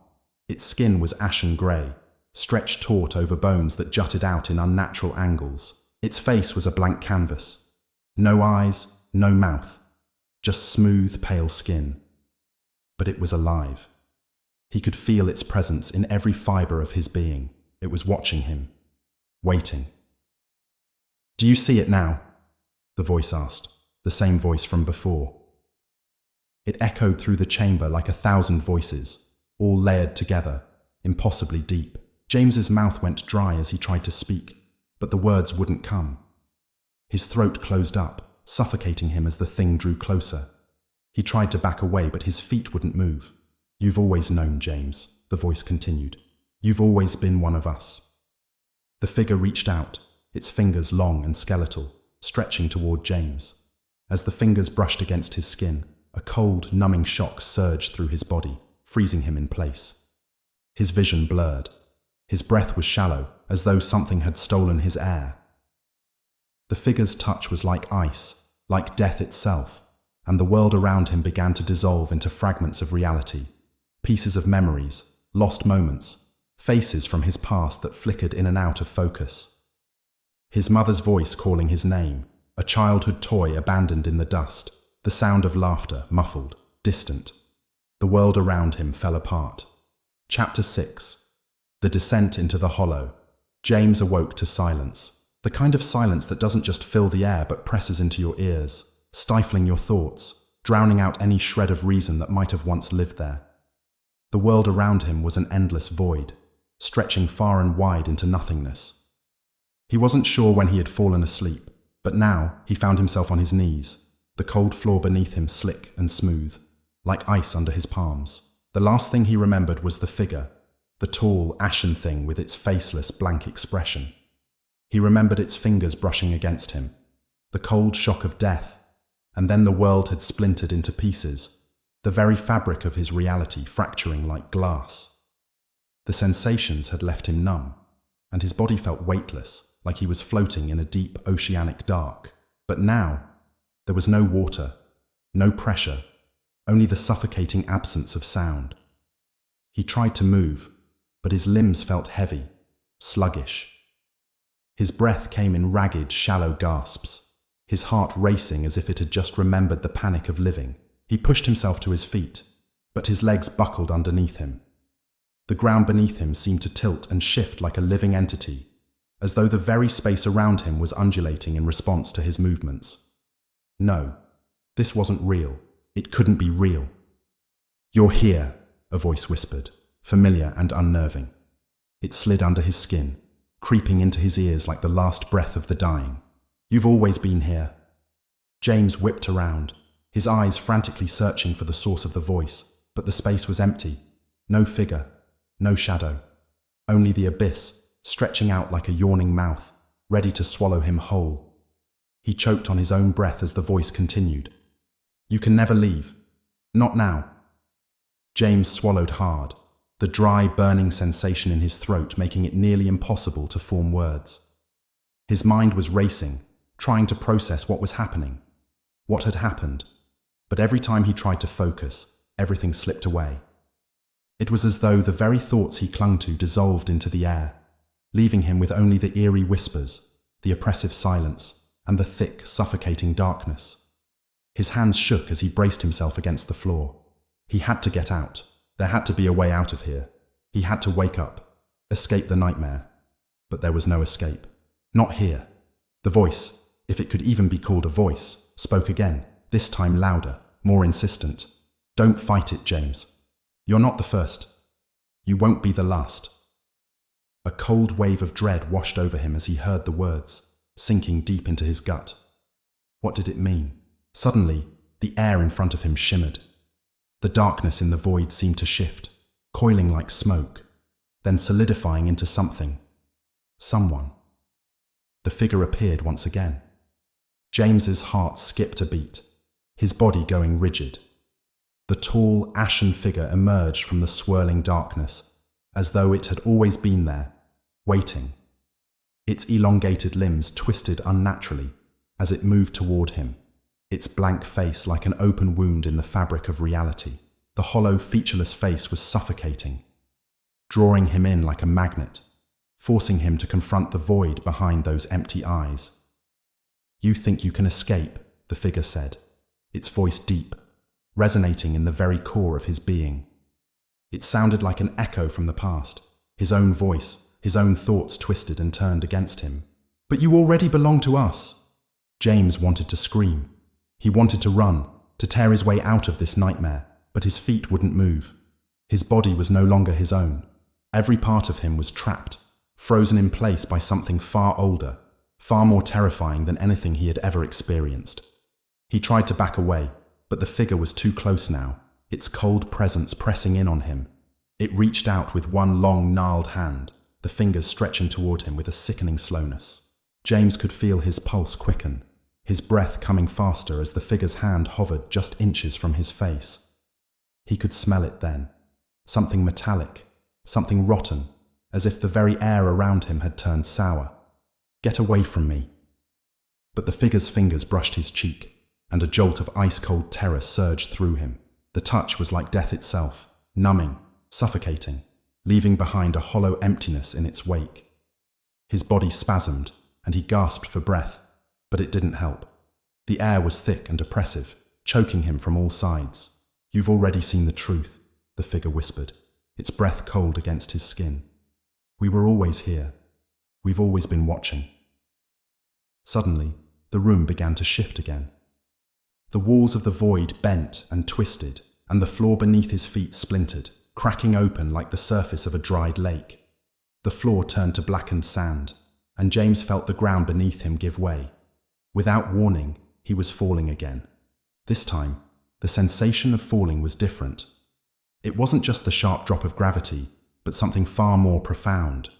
Its skin was ashen grey, stretched taut over bones that jutted out in unnatural angles. Its face was a blank canvas. No eyes, no mouth, just smooth, pale skin. But it was alive. He could feel its presence in every fibre of his being. It was watching him, waiting. "Do you see it now?" the voice asked, the same voice from before. It echoed through the chamber like 1,000 voices, all layered together, impossibly deep. James's mouth went dry as he tried to speak, but the words wouldn't come. His throat closed up, suffocating him as the thing drew closer. He tried to back away, but his feet wouldn't move. "You've always known, James," the voice continued. "You've always been one of us." The figure reached out, its fingers long and skeletal, stretching toward James. As the fingers brushed against his skin, a cold, numbing shock surged through his body, freezing him in place. His vision blurred. His breath was shallow, as though something had stolen his air. The figure's touch was like ice, like death itself, and the world around him began to dissolve into fragments of reality, pieces of memories, lost moments, faces from his past that flickered in and out of focus. His mother's voice calling his name, a childhood toy abandoned in the dust, the sound of laughter, muffled, distant. The world around him fell apart. Chapter 6. The Descent into the Hollow. James awoke to silence. The kind of silence that doesn't just fill the air but presses into your ears, stifling your thoughts, drowning out any shred of reason that might have once lived there. The world around him was an endless void, stretching far and wide into nothingness. He wasn't sure when he had fallen asleep, but now he found himself on his knees, the cold floor beneath him slick and smooth, like ice under his palms. The last thing he remembered was the figure, the tall, ashen thing with its faceless, blank expression. He remembered its fingers brushing against him, the cold shock of death, and then the world had splintered into pieces, the very fabric of his reality fracturing like glass. The sensations had left him numb, and his body felt weightless, like he was floating in a deep oceanic dark. But now, there was no water, no pressure, only the suffocating absence of sound. He tried to move, but his limbs felt heavy, sluggish. His breath came in ragged, shallow gasps, his heart racing as if it had just remembered the panic of living. He pushed himself to his feet, but his legs buckled underneath him. The ground beneath him seemed to tilt and shift like a living entity, as though the very space around him was undulating in response to his movements. No, this wasn't real. It couldn't be real. "You're here," a voice whispered, familiar and unnerving. It slid under his skin, creeping into his ears like the last breath of the dying. "You've always been here." James whipped around, his eyes frantically searching for the source of the voice, but the space was empty. No figure, no shadow, only the abyss, stretching out like a yawning mouth, ready to swallow him whole. He choked on his own breath as the voice continued. "You can never leave. Not now." James swallowed hard, the dry, burning sensation in his throat making it nearly impossible to form words. His mind was racing, trying to process what was happening, what had happened, but every time he tried to focus, everything slipped away. It was as though the very thoughts he clung to dissolved into the air, leaving him with only the eerie whispers, the oppressive silence, and the thick, suffocating darkness. His hands shook as he braced himself against the floor. He had to get out. There had to be a way out of here. He had to wake up, escape the nightmare. But there was no escape. Not here. The voice, if it could even be called a voice, spoke again, this time louder, more insistent. "Don't fight it, James. You're not the first. You won't be the last." A cold wave of dread washed over him as he heard the words, sinking deep into his gut. What did it mean? Suddenly, the air in front of him shimmered. The darkness in the void seemed to shift, coiling like smoke, then solidifying into something. Someone. The figure appeared once again. James's heart skipped a beat, his body going rigid. The tall, ashen figure emerged from the swirling darkness, as though it had always been there, waiting. Its elongated limbs twisted unnaturally as it moved toward him, its blank face like an open wound in the fabric of reality. The hollow, featureless face was suffocating, drawing him in like a magnet, forcing him to confront the void behind those empty eyes. "You think you can escape," the figure said, its voice deep, resonating in the very core of his being. It sounded like an echo from the past, his own voice, his own thoughts twisted and turned against him. "But you already belong to us." James wanted to scream. He wanted to run, to tear his way out of this nightmare, but his feet wouldn't move. His body was no longer his own. Every part of him was trapped, frozen in place by something far older, far more terrifying than anything he had ever experienced. He tried to back away, but the figure was too close now, its cold presence pressing in on him. It reached out with one long, gnarled hand, the fingers stretching toward him with a sickening slowness. James could feel his pulse quicken, his breath coming faster as the figure's hand hovered just inches from his face. He could smell it then, something metallic, something rotten, as if the very air around him had turned sour. "Get away from me." But the figure's fingers brushed his cheek, and a jolt of ice-cold terror surged through him. The touch was like death itself, numbing, suffocating, leaving behind a hollow emptiness in its wake. His body spasmed, and he gasped for breath, but it didn't help. The air was thick and oppressive, choking him from all sides. "You've already seen the truth," the figure whispered, its breath cold against his skin. "We were always here. We've always been watching." Suddenly, the room began to shift again. The walls of the void bent and twisted, and the floor beneath his feet splintered, cracking open like the surface of a dried lake. The floor turned to blackened sand, and James felt the ground beneath him give way. Without warning, he was falling again. This time, the sensation of falling was different. It wasn't just the sharp drop of gravity, but something far more profound.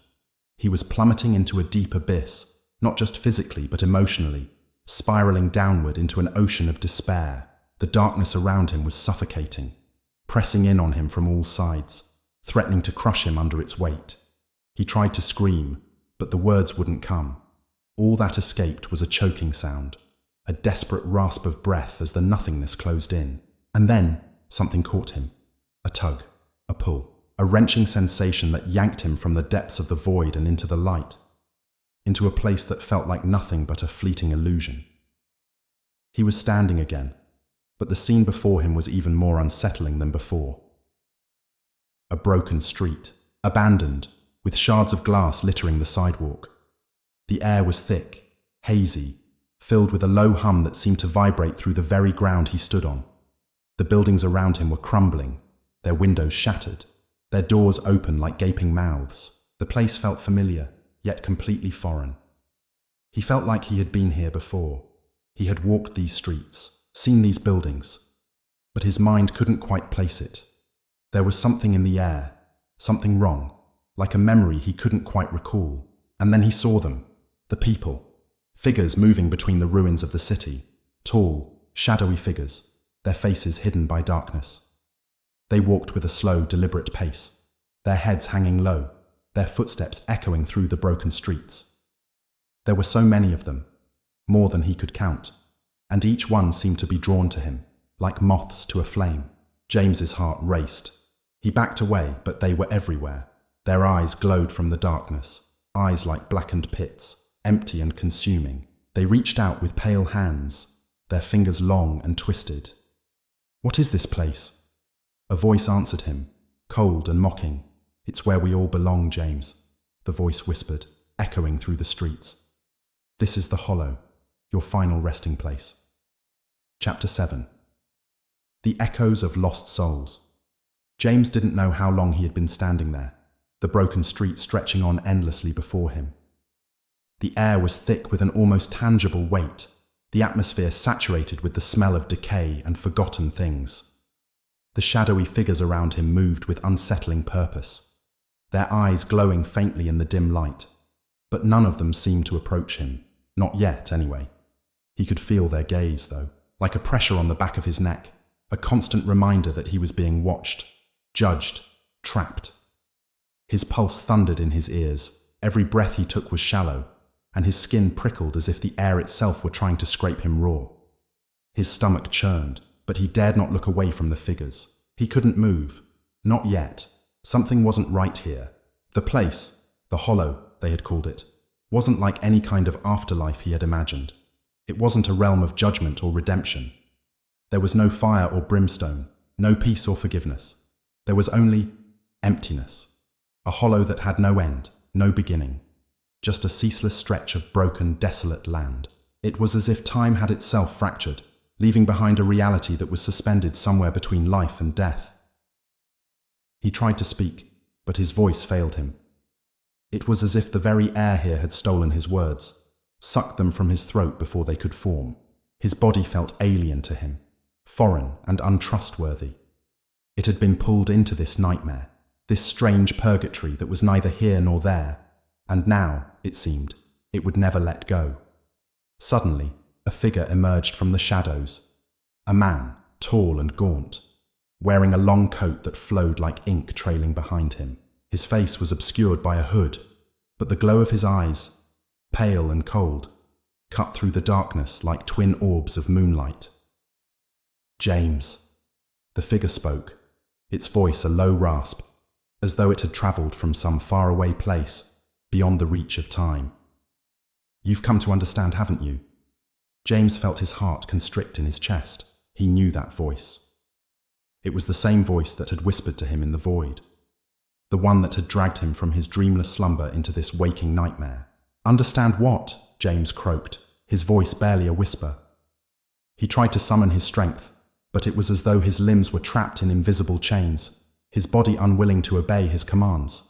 He was plummeting into a deep abyss, not just physically but emotionally, spiraling downward into an ocean of despair. The darkness around him was suffocating, pressing in on him from all sides, threatening to crush him under its weight. He tried to scream, but the words wouldn't come. All that escaped was a choking sound, a desperate rasp of breath as the nothingness closed in. And then something caught him. A tug, a pull, a wrenching sensation that yanked him from the depths of the void and into the light, into a place that felt like nothing but a fleeting illusion. He was standing again, but the scene before him was even more unsettling than before. A broken street, abandoned, with shards of glass littering the sidewalk. The air was thick, hazy, filled with a low hum that seemed to vibrate through the very ground he stood on. The buildings around him were crumbling, their windows shattered, their doors open like gaping mouths. The place felt familiar, yet completely foreign. He felt like he had been here before. He had walked these streets, seen these buildings, but his mind couldn't quite place it. There was something in the air, something wrong, like a memory he couldn't quite recall. And then he saw them, the people, figures moving between the ruins of the city, tall, shadowy figures, their faces hidden by darkness. They walked with a slow, deliberate pace, their heads hanging low, their footsteps echoing through the broken streets. There were so many of them, more than he could count, and each one seemed to be drawn to him, like moths to a flame. James's heart raced. He backed away, but they were everywhere. Their eyes glowed from the darkness, eyes like blackened pits, empty and consuming. They reached out with pale hands, their fingers long and twisted. "What is this place?" A voice answered him, cold and mocking. "It's where we all belong, James," the voice whispered, echoing through the streets. "This is the hollow, your final resting place." Chapter 7. The Echoes of Lost Souls. James didn't know how long he had been standing there, the broken street stretching on endlessly before him. The air was thick with an almost tangible weight, the atmosphere saturated with the smell of decay and forgotten things. The shadowy figures around him moved with unsettling purpose, their eyes glowing faintly in the dim light, but none of them seemed to approach him, not yet anyway. He could feel their gaze, though, like a pressure on the back of his neck, a constant reminder that he was being watched, judged, trapped. His pulse thundered in his ears, every breath he took was shallow, and his skin prickled as if the air itself were trying to scrape him raw. His stomach churned, but he dared not look away from the figures. He couldn't move. Not yet. Something wasn't right here. The place, the hollow, they had called it, wasn't like any kind of afterlife he had imagined. It wasn't a realm of judgment or redemption. There was no fire or brimstone, no peace or forgiveness. There was only emptiness. A hollow that had no end, no beginning. Just a ceaseless stretch of broken, desolate land. It was as if time had itself fractured, leaving behind a reality that was suspended somewhere between life and death. He tried to speak, but his voice failed him. It was as if the very air here had stolen his words, sucked them from his throat before they could form. His body felt alien to him, foreign and untrustworthy. It had been pulled into this nightmare, this strange purgatory that was neither here nor there, and now, it seemed, it would never let go. Suddenly, a figure emerged from the shadows. A man, tall and gaunt, wearing a long coat that flowed like ink trailing behind him. His face was obscured by a hood, but the glow of his eyes, pale and cold, cut through the darkness like twin orbs of moonlight. James. The figure spoke, its voice a low rasp, as though it had travelled from some faraway place, beyond the reach of time. You've come to understand, haven't you? James felt his heart constrict in his chest. He knew that voice. It was the same voice that had whispered to him in the void. The one that had dragged him from his dreamless slumber into this waking nightmare. Understand what? James croaked, his voice barely a whisper. He tried to summon his strength, but it was as though his limbs were trapped in invisible chains, his body unwilling to obey his commands.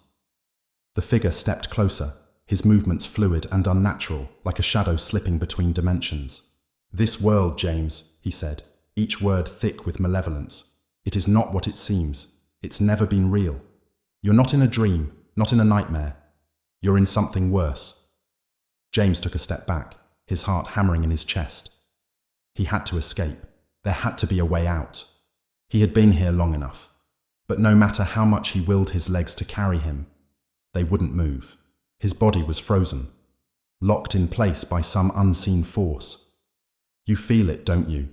The figure stepped closer, his movements fluid and unnatural, like a shadow slipping between dimensions. This world, James, he said, each word thick with malevolence. It is not what it seems. It's never been real. You're not in a dream, not in a nightmare. You're in something worse. James took a step back, his heart hammering in his chest. He had to escape. There had to be a way out. He had been here long enough, but no matter how much he willed his legs to carry him, they wouldn't move. His body was frozen, locked in place by some unseen force. You feel it, don't you?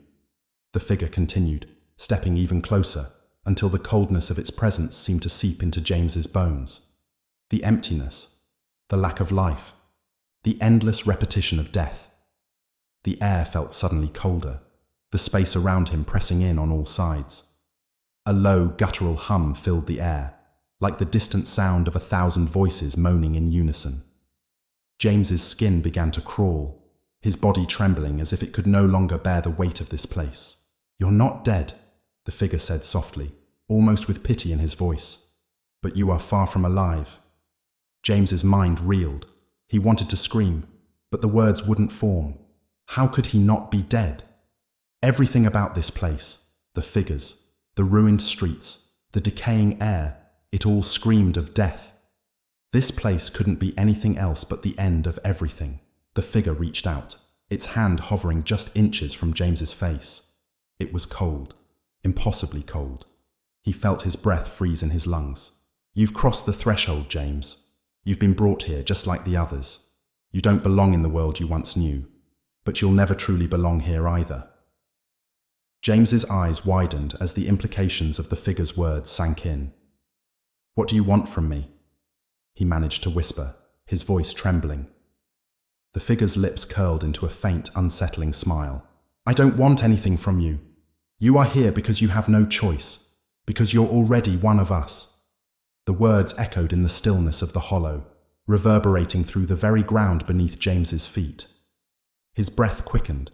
The figure continued, stepping even closer, until the coldness of its presence seemed to seep into James's bones. The emptiness, the lack of life, the endless repetition of death. The air felt suddenly colder, the space around him pressing in on all sides. A low, guttural hum filled the air, like the distant sound of 1,000 voices moaning in unison. James's skin began to crawl, his body trembling as if it could no longer bear the weight of this place. You're not dead, the figure said softly, almost with pity in his voice. But you are far from alive. James's mind reeled. He wanted to scream, but the words wouldn't form. How could he not be dead? Everything about this place, the figures, the ruined streets, the decaying air, it all screamed of death. This place couldn't be anything else but the end of everything. The figure reached out, its hand hovering just inches from James's face. It was cold, impossibly cold. He felt his breath freeze in his lungs. You've crossed the threshold, James. You've been brought here just like the others. You don't belong in the world you once knew, but you'll never truly belong here either. James's eyes widened as the implications of the figure's words sank in. What do you want from me? He managed to whisper, his voice trembling. The figure's lips curled into a faint, unsettling smile. I don't want anything from you. You are here because you have no choice, because you're already one of us. The words echoed in the stillness of the hollow, reverberating through the very ground beneath James's feet. His breath quickened,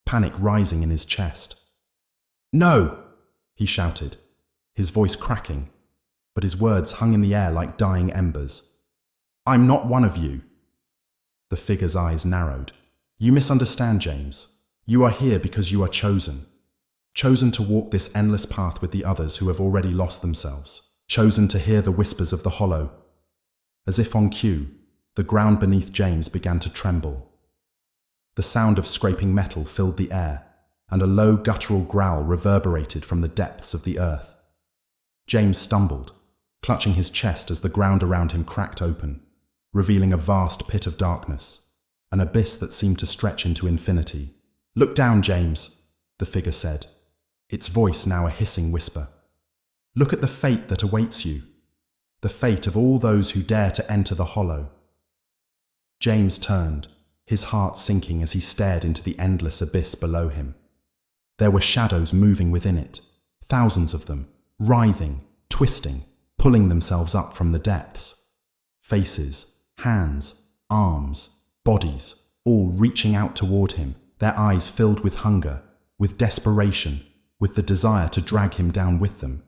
panic rising in his chest. No! He shouted, his voice cracking, but his words hung in the air like dying embers. I'm not one of you. The figure's eyes narrowed. You misunderstand, James. You are here because you are chosen. Chosen to walk this endless path with the others who have already lost themselves. Chosen to hear the whispers of the hollow. As if on cue, the ground beneath James began to tremble. The sound of scraping metal filled the air, and a low guttural growl reverberated from the depths of the earth. James stumbled, clutching his chest as the ground around him cracked open, revealing a vast pit of darkness, an abyss that seemed to stretch into infinity. Look down, James, the figure said, its voice now a hissing whisper. "Look at the fate that awaits you, the fate of all those who dare to enter the hollow." James turned, his heart sinking as he stared into the endless abyss below him. There were shadows moving within it, thousands of them, writhing, twisting, pulling themselves up from the depths. Faces, hands, arms, bodies, all reaching out toward him, their eyes filled with hunger, with desperation, with the desire to drag him down with them.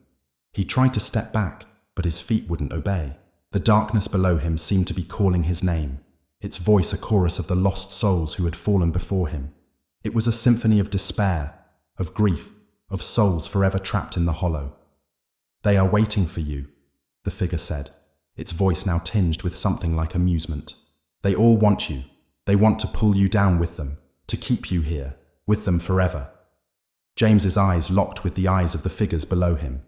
He tried to step back, but his feet wouldn't obey. The darkness below him seemed to be calling his name, its voice a chorus of the lost souls who had fallen before him. It was a symphony of despair, of grief, of souls forever trapped in the hollow. "They are waiting for you," the figure said, its voice now tinged with something like amusement. "They all want you. They want to pull you down with them, to keep you here, with them forever." James's eyes locked with the eyes of the figures below him,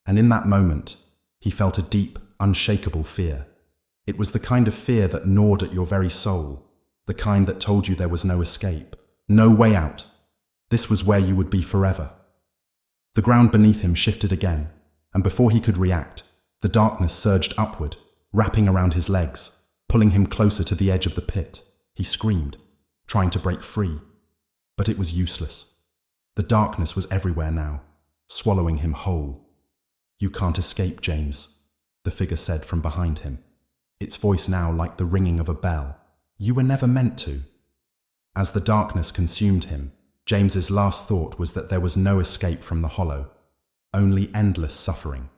and in that moment, he felt a deep, unshakable fear. It was the kind of fear that gnawed at your very soul, the kind that told you there was no escape, no way out. This was where you would be forever. The ground beneath him shifted again, and before he could react, the darkness surged upward, wrapping around his legs, pulling him closer to the edge of the pit. He screamed, trying to break free, but it was useless. The darkness was everywhere now, swallowing him whole. "You can't escape, James," the figure said from behind him, its voice now like the ringing of a bell. "You were never meant to." As the darkness consumed him, James's last thought was that there was no escape from the hollow, only endless suffering.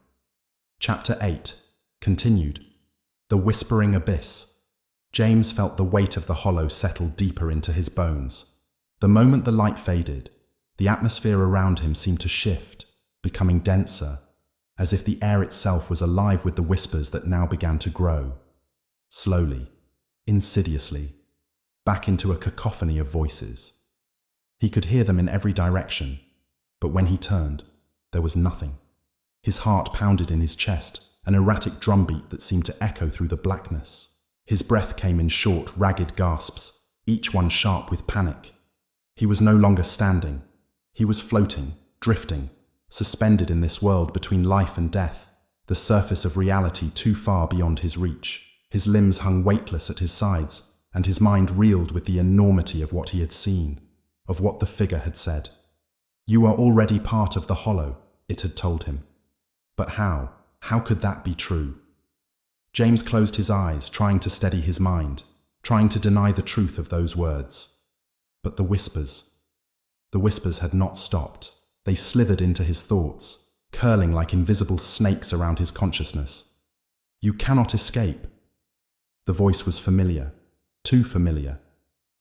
Chapter 8 continued. The Whispering Abyss. James felt the weight of the hollow settle deeper into his bones. The moment the light faded, the atmosphere around him seemed to shift, becoming denser, as if the air itself was alive with the whispers that now began to grow. Slowly, insidiously, back into a cacophony of voices. He could hear them in every direction, but when he turned, there was nothing. His heart pounded in his chest, an erratic drumbeat that seemed to echo through the blackness. His breath came in short, ragged gasps, each one sharp with panic. He was no longer standing. He was floating, drifting, suspended in this world between life and death, the surface of reality too far beyond his reach. His limbs hung weightless at his sides, and his mind reeled with the enormity of what he had seen, of what the figure had said. "You are already part of the hollow," it had told him. But how? How could that be true? James closed his eyes, trying to steady his mind, trying to deny the truth of those words. But the whispers had not stopped. They slithered into his thoughts, curling like invisible snakes around his consciousness. "You cannot escape." The voice was familiar, too familiar.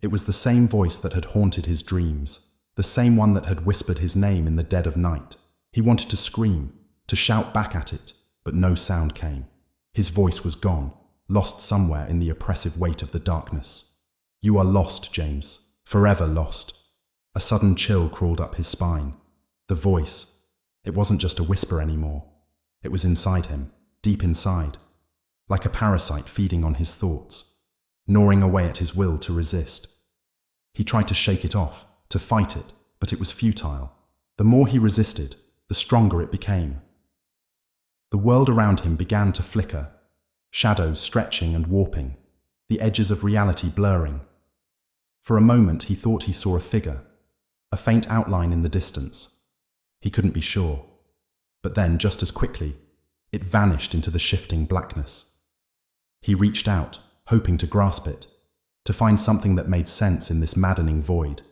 It was the same voice that had haunted his dreams, the same one that had whispered his name in the dead of night. He wanted to scream, to shout back at it, but no sound came. His voice was gone, lost somewhere in the oppressive weight of the darkness. "You are lost, James, forever lost." A sudden chill crawled up his spine. The voice, it wasn't just a whisper anymore. It was inside him, deep inside, like a parasite feeding on his thoughts, gnawing away at his will to resist. He tried to shake it off, to fight it, but it was futile. The more he resisted, the stronger it became. The world around him began to flicker, shadows stretching and warping, the edges of reality blurring. For a moment he thought he saw a figure, a faint outline in the distance. He couldn't be sure. But then, just as quickly, it vanished into the shifting blackness. He reached out, hoping to grasp it, to find something that made sense in this maddening void.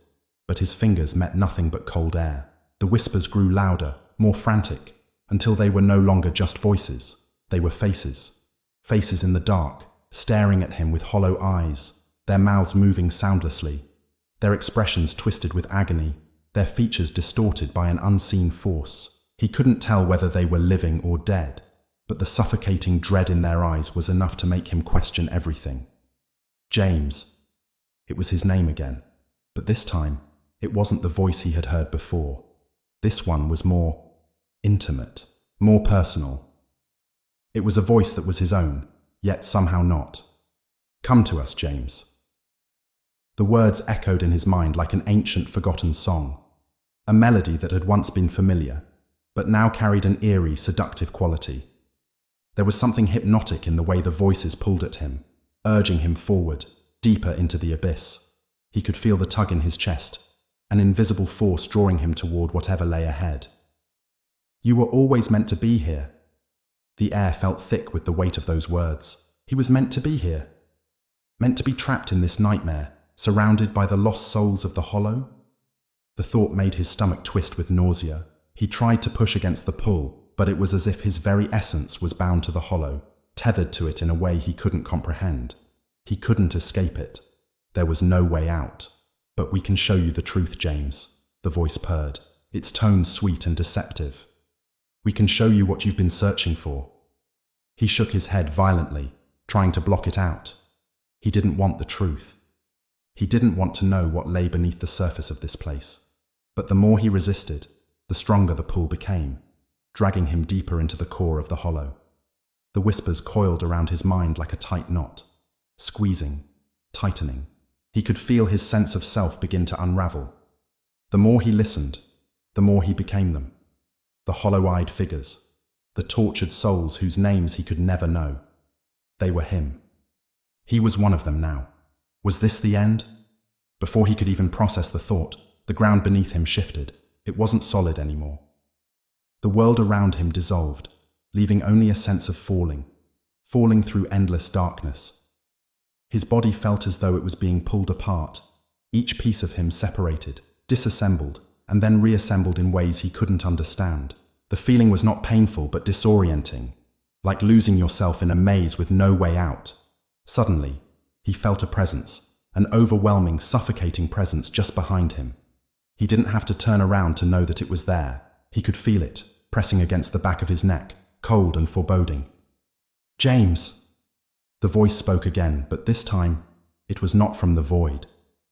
But his fingers met nothing but cold air. The whispers grew louder, more frantic, until they were no longer just voices. They were faces. Faces in the dark, staring at him with hollow eyes, their mouths moving soundlessly, their expressions twisted with agony, their features distorted by an unseen force. He couldn't tell whether they were living or dead, but the suffocating dread in their eyes was enough to make him question everything. James. It was his name again, but this time, it wasn't the voice he had heard before. This one was more intimate, more personal. It was a voice that was his own, yet somehow not. "Come to us, James." The words echoed in his mind like an ancient forgotten song. a melody that had once been familiar, but now carried an eerie, seductive quality. There was something hypnotic in the way the voices pulled at him, urging him forward, deeper into the abyss. He could feel the tug in his chest, an invisible force drawing him toward whatever lay ahead. "You were always meant to be here." The air felt thick with the weight of those words. He was meant to be here. Meant to be trapped in this nightmare, surrounded by the lost souls of the hollow? The thought made his stomach twist with nausea. He tried to push against the pull, but it was as if his very essence was bound to the hollow, tethered to it in a way he couldn't comprehend. He couldn't escape it. There was no way out. "But we can show you the truth, James," the voice purred, its tone sweet and deceptive. "We can show you what you've been searching for." He shook his head violently, trying to block it out. He didn't want the truth. He didn't want to know what lay beneath the surface of this place. But the more he resisted, the stronger the pull became, dragging him deeper into the core of the hollow. The whispers coiled around his mind like a tight knot, squeezing, tightening. He could feel his sense of self begin to unravel. The more he listened, the more he became them. The hollow-eyed figures, the tortured souls whose names he could never know. They were him. He was one of them now. Was this the end? Before he could even process the thought, the ground beneath him shifted. It wasn't solid anymore. The world around him dissolved, leaving only a sense of falling through endless darkness. His body felt as though it was being pulled apart, each piece of him separated, disassembled, and then reassembled in ways he couldn't understand. The feeling was not painful but disorienting, like losing yourself in a maze with no way out. Suddenly, he felt a presence, an overwhelming, suffocating presence just behind him. He didn't have to turn around to know that it was there. He could feel it, pressing against the back of his neck, cold and foreboding. "James!" The voice spoke again, but this time, it was not from the void.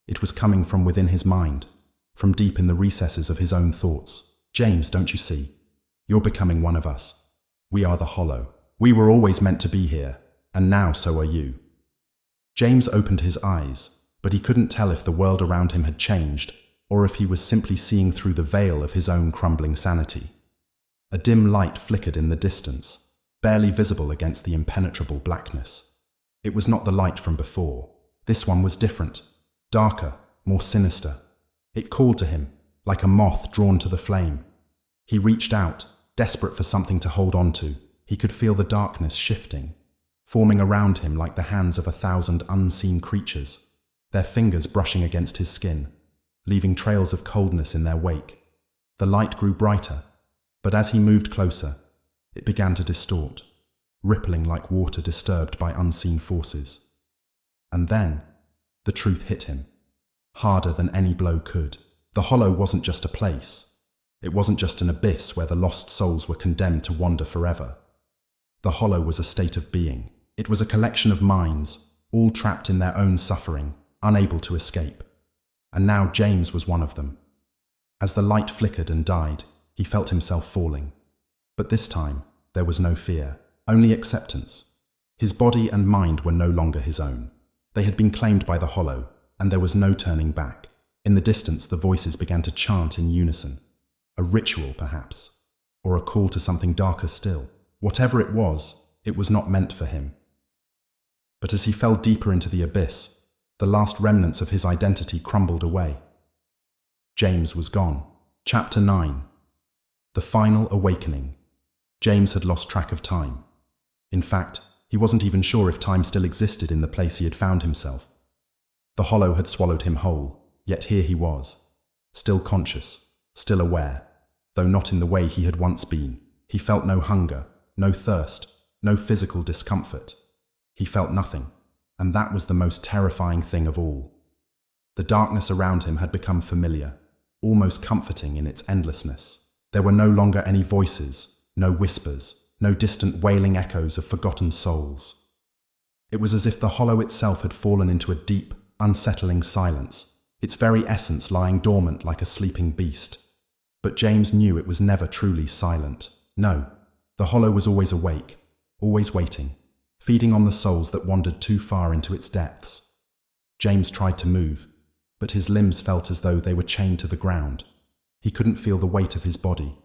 It was coming from within his mind, from deep in the recesses of his own thoughts. "James, don't you see? You're becoming one of us. We are the hollow. We were always meant to be here, and now so are you." James opened his eyes, but he couldn't tell if the world around him had changed, or if he was simply seeing through the veil of his own crumbling sanity. A dim light flickered in the distance, barely visible against the impenetrable blackness. It was not the light from before. This one was different, darker, more sinister. It called to him, like a moth drawn to the flame. He reached out, desperate for something to hold on to. He could feel the darkness shifting, forming around him like the hands of 1,000 unseen creatures, their fingers brushing against his skin, leaving trails of coldness in their wake. The light grew brighter, but as he moved closer, it began to distort, rippling like water disturbed by unseen forces. And then, the truth hit him, harder than any blow could. The hollow wasn't just a place. It wasn't just an abyss where the lost souls were condemned to wander forever. The hollow was a state of being. It was a collection of minds, all trapped in their own suffering, unable to escape. And now James was one of them. As the light flickered and died, he felt himself falling. But this time, there was no fear, only acceptance. His body and mind were no longer his own. They had been claimed by the hollow, and there was no turning back. In the distance, the voices began to chant in unison. A ritual, perhaps, or a call to something darker still. Whatever it was not meant for him. But as he fell deeper into the abyss, the last remnants of his identity crumbled away. James was gone. Chapter 9. The Final Awakening. James had lost track of time. In fact, he wasn't even sure if time still existed in the place he had found himself. The hollow had swallowed him whole, yet here he was, still conscious, still aware, though not in the way he had once been. He felt no hunger, no thirst, no physical discomfort. He felt nothing, and that was the most terrifying thing of all. The darkness around him had become familiar, almost comforting in its endlessness. There were no longer any voices, no whispers, no distant wailing echoes of forgotten souls. It was as if the hollow itself had fallen into a deep, unsettling silence, its very essence lying dormant like a sleeping beast. But James knew it was never truly silent. No, the hollow was always awake, always waiting, feeding on the souls that wandered too far into its depths. James tried to move, but his limbs felt as though they were chained to the ground. He couldn't feel the weight of his body,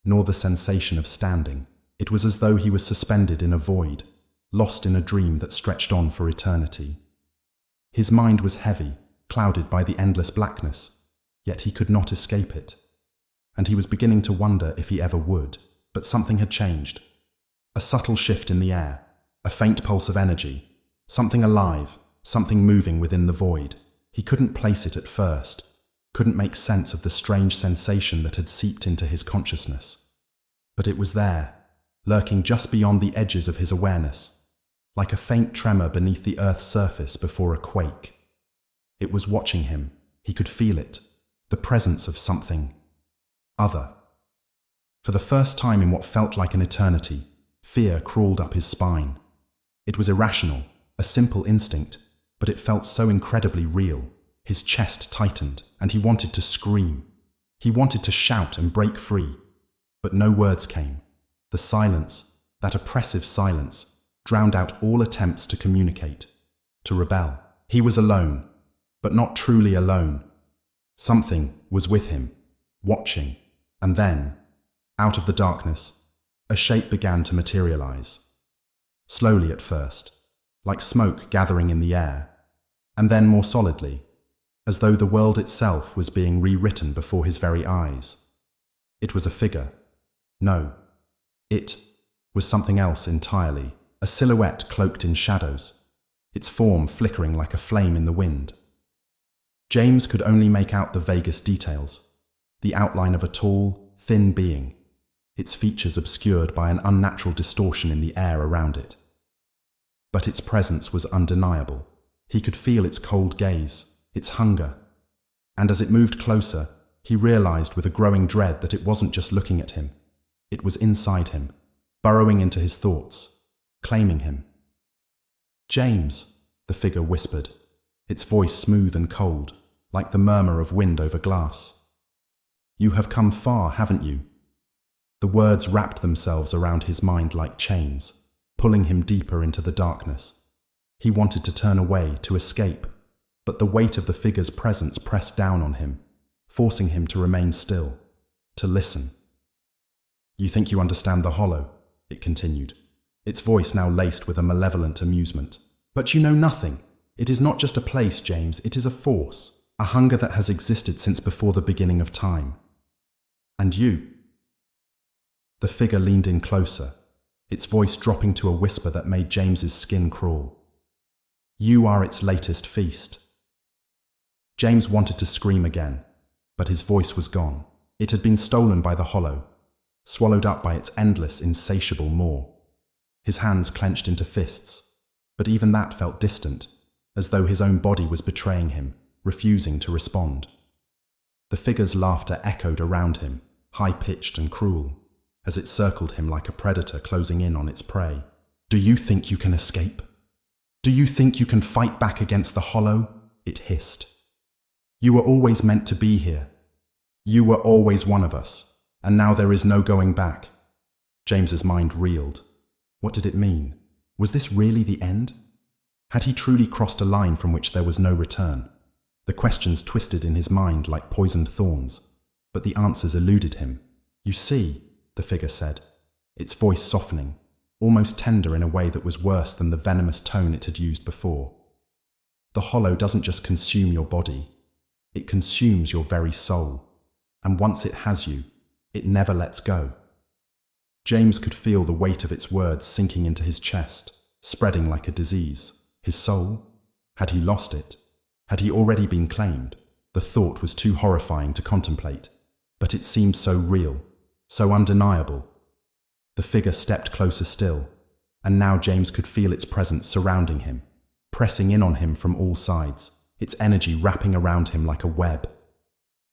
nor the sensation of standing. It was as though he was suspended in a void, lost in a dream that stretched on for eternity. His mind was heavy, clouded by the endless blackness, yet he could not escape it. And he was beginning to wonder if he ever would. But something had changed. A subtle shift in the air, a faint pulse of energy, something alive, something moving within the void. He couldn't place it at first, couldn't make sense of the strange sensation that had seeped into his consciousness. But it was there, lurking just beyond the edges of his awareness, like a faint tremor beneath the earth's surface before a quake. It was watching him. He could feel it, the presence of something other. For the first time in what felt like an eternity, fear crawled up his spine. It was irrational, a simple instinct, but it felt so incredibly real. His chest tightened, and he wanted to scream. He wanted to shout and break free, but no words came. The silence, that oppressive silence, drowned out all attempts to communicate, to rebel. He was alone, but not truly alone. Something was with him, watching, and then, out of the darkness, a shape began to materialize. Slowly at first, like smoke gathering in the air, and then more solidly, as though the world itself was being rewritten before his very eyes. It was a figure. No, it was something else entirely, a silhouette cloaked in shadows, its form flickering like a flame in the wind. James could only make out the vaguest details, the outline of a tall, thin being, its features obscured by an unnatural distortion in the air around it. But its presence was undeniable. He could feel its cold gaze, its hunger, and as it moved closer, he realized with a growing dread that it wasn't just looking at him. It was inside him, burrowing into his thoughts, claiming him. "James," the figure whispered, its voice smooth and cold, like the murmur of wind over glass. "You have come far, haven't you?" The words wrapped themselves around his mind like chains, pulling him deeper into the darkness. He wanted to turn away, to escape, but the weight of the figure's presence pressed down on him, forcing him to remain still, to listen. "You think you understand the hollow," it continued, its voice now laced with a malevolent amusement. "But you know nothing. It is not just a place, James, it is a force, a hunger that has existed since before the beginning of time. And you—" The figure leaned in closer, its voice dropping to a whisper that made James's skin crawl. "You are its latest feast." James wanted to scream again, but his voice was gone. It had been stolen by the hollow, swallowed up by its endless, insatiable maw. His hands clenched into fists, but even that felt distant, as though his own body was betraying him, refusing to respond. The figure's laughter echoed around him, high-pitched and cruel, as it circled him like a predator closing in on its prey. "Do you think you can escape? Do you think you can fight back against the hollow?" it hissed. "You were always meant to be here. You were always one of us, and now there is no going back." James's mind reeled. What did it mean? Was this really the end? Had he truly crossed a line from which there was no return? The questions twisted in his mind like poisoned thorns, but the answers eluded him. "You see," the figure said, its voice softening, almost tender in a way that was worse than the venomous tone it had used before. "The hollow doesn't just consume your body, it consumes your very soul, and once it has you, it never lets go." James could feel the weight of its words sinking into his chest, spreading like a disease. His soul? Had he lost it? Had he already been claimed? The thought was too horrifying to contemplate, but it seemed so real, so undeniable. The figure stepped closer still, and now James could feel its presence surrounding him, pressing in on him from all sides, its energy wrapping around him like a web.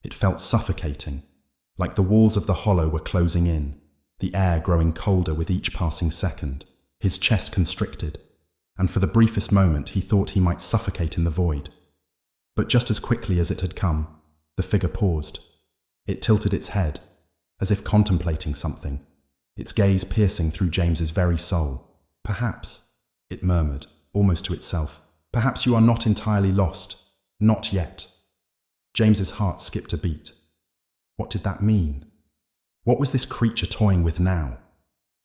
It felt suffocating, like the walls of the hollow were closing in, the air growing colder with each passing second. His chest constricted, and for the briefest moment he thought he might suffocate in the void. But just as quickly as it had come, the figure paused. It tilted its head, as if contemplating something, its gaze piercing through James's very soul. "Perhaps," it murmured, almost to itself, "perhaps you are not entirely lost. Not yet." James's heart skipped a beat. What did that mean? What was this creature toying with now?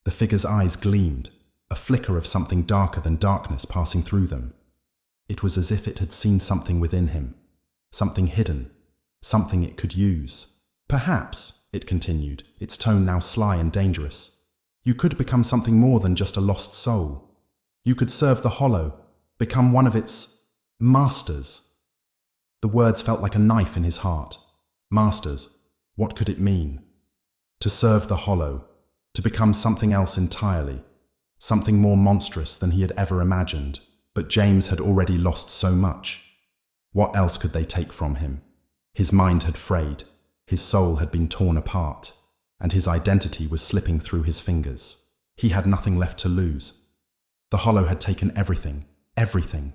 The figure's eyes gleamed, a flicker of something darker than darkness passing through them. It was as if it had seen something within him, something hidden, something it could use. Perhaps, it continued, its tone now sly and dangerous, you could become something more than just a lost soul. You could serve the Hollow, become one of its masters. The words felt like a knife in his heart. Masters, what could it mean? To serve the Hollow, to become something else entirely, something more monstrous than he had ever imagined. But James had already lost so much. What else could they take from him? His mind had frayed, his soul had been torn apart, and his identity was slipping through his fingers. He had nothing left to lose. The Hollow had taken everything, everything.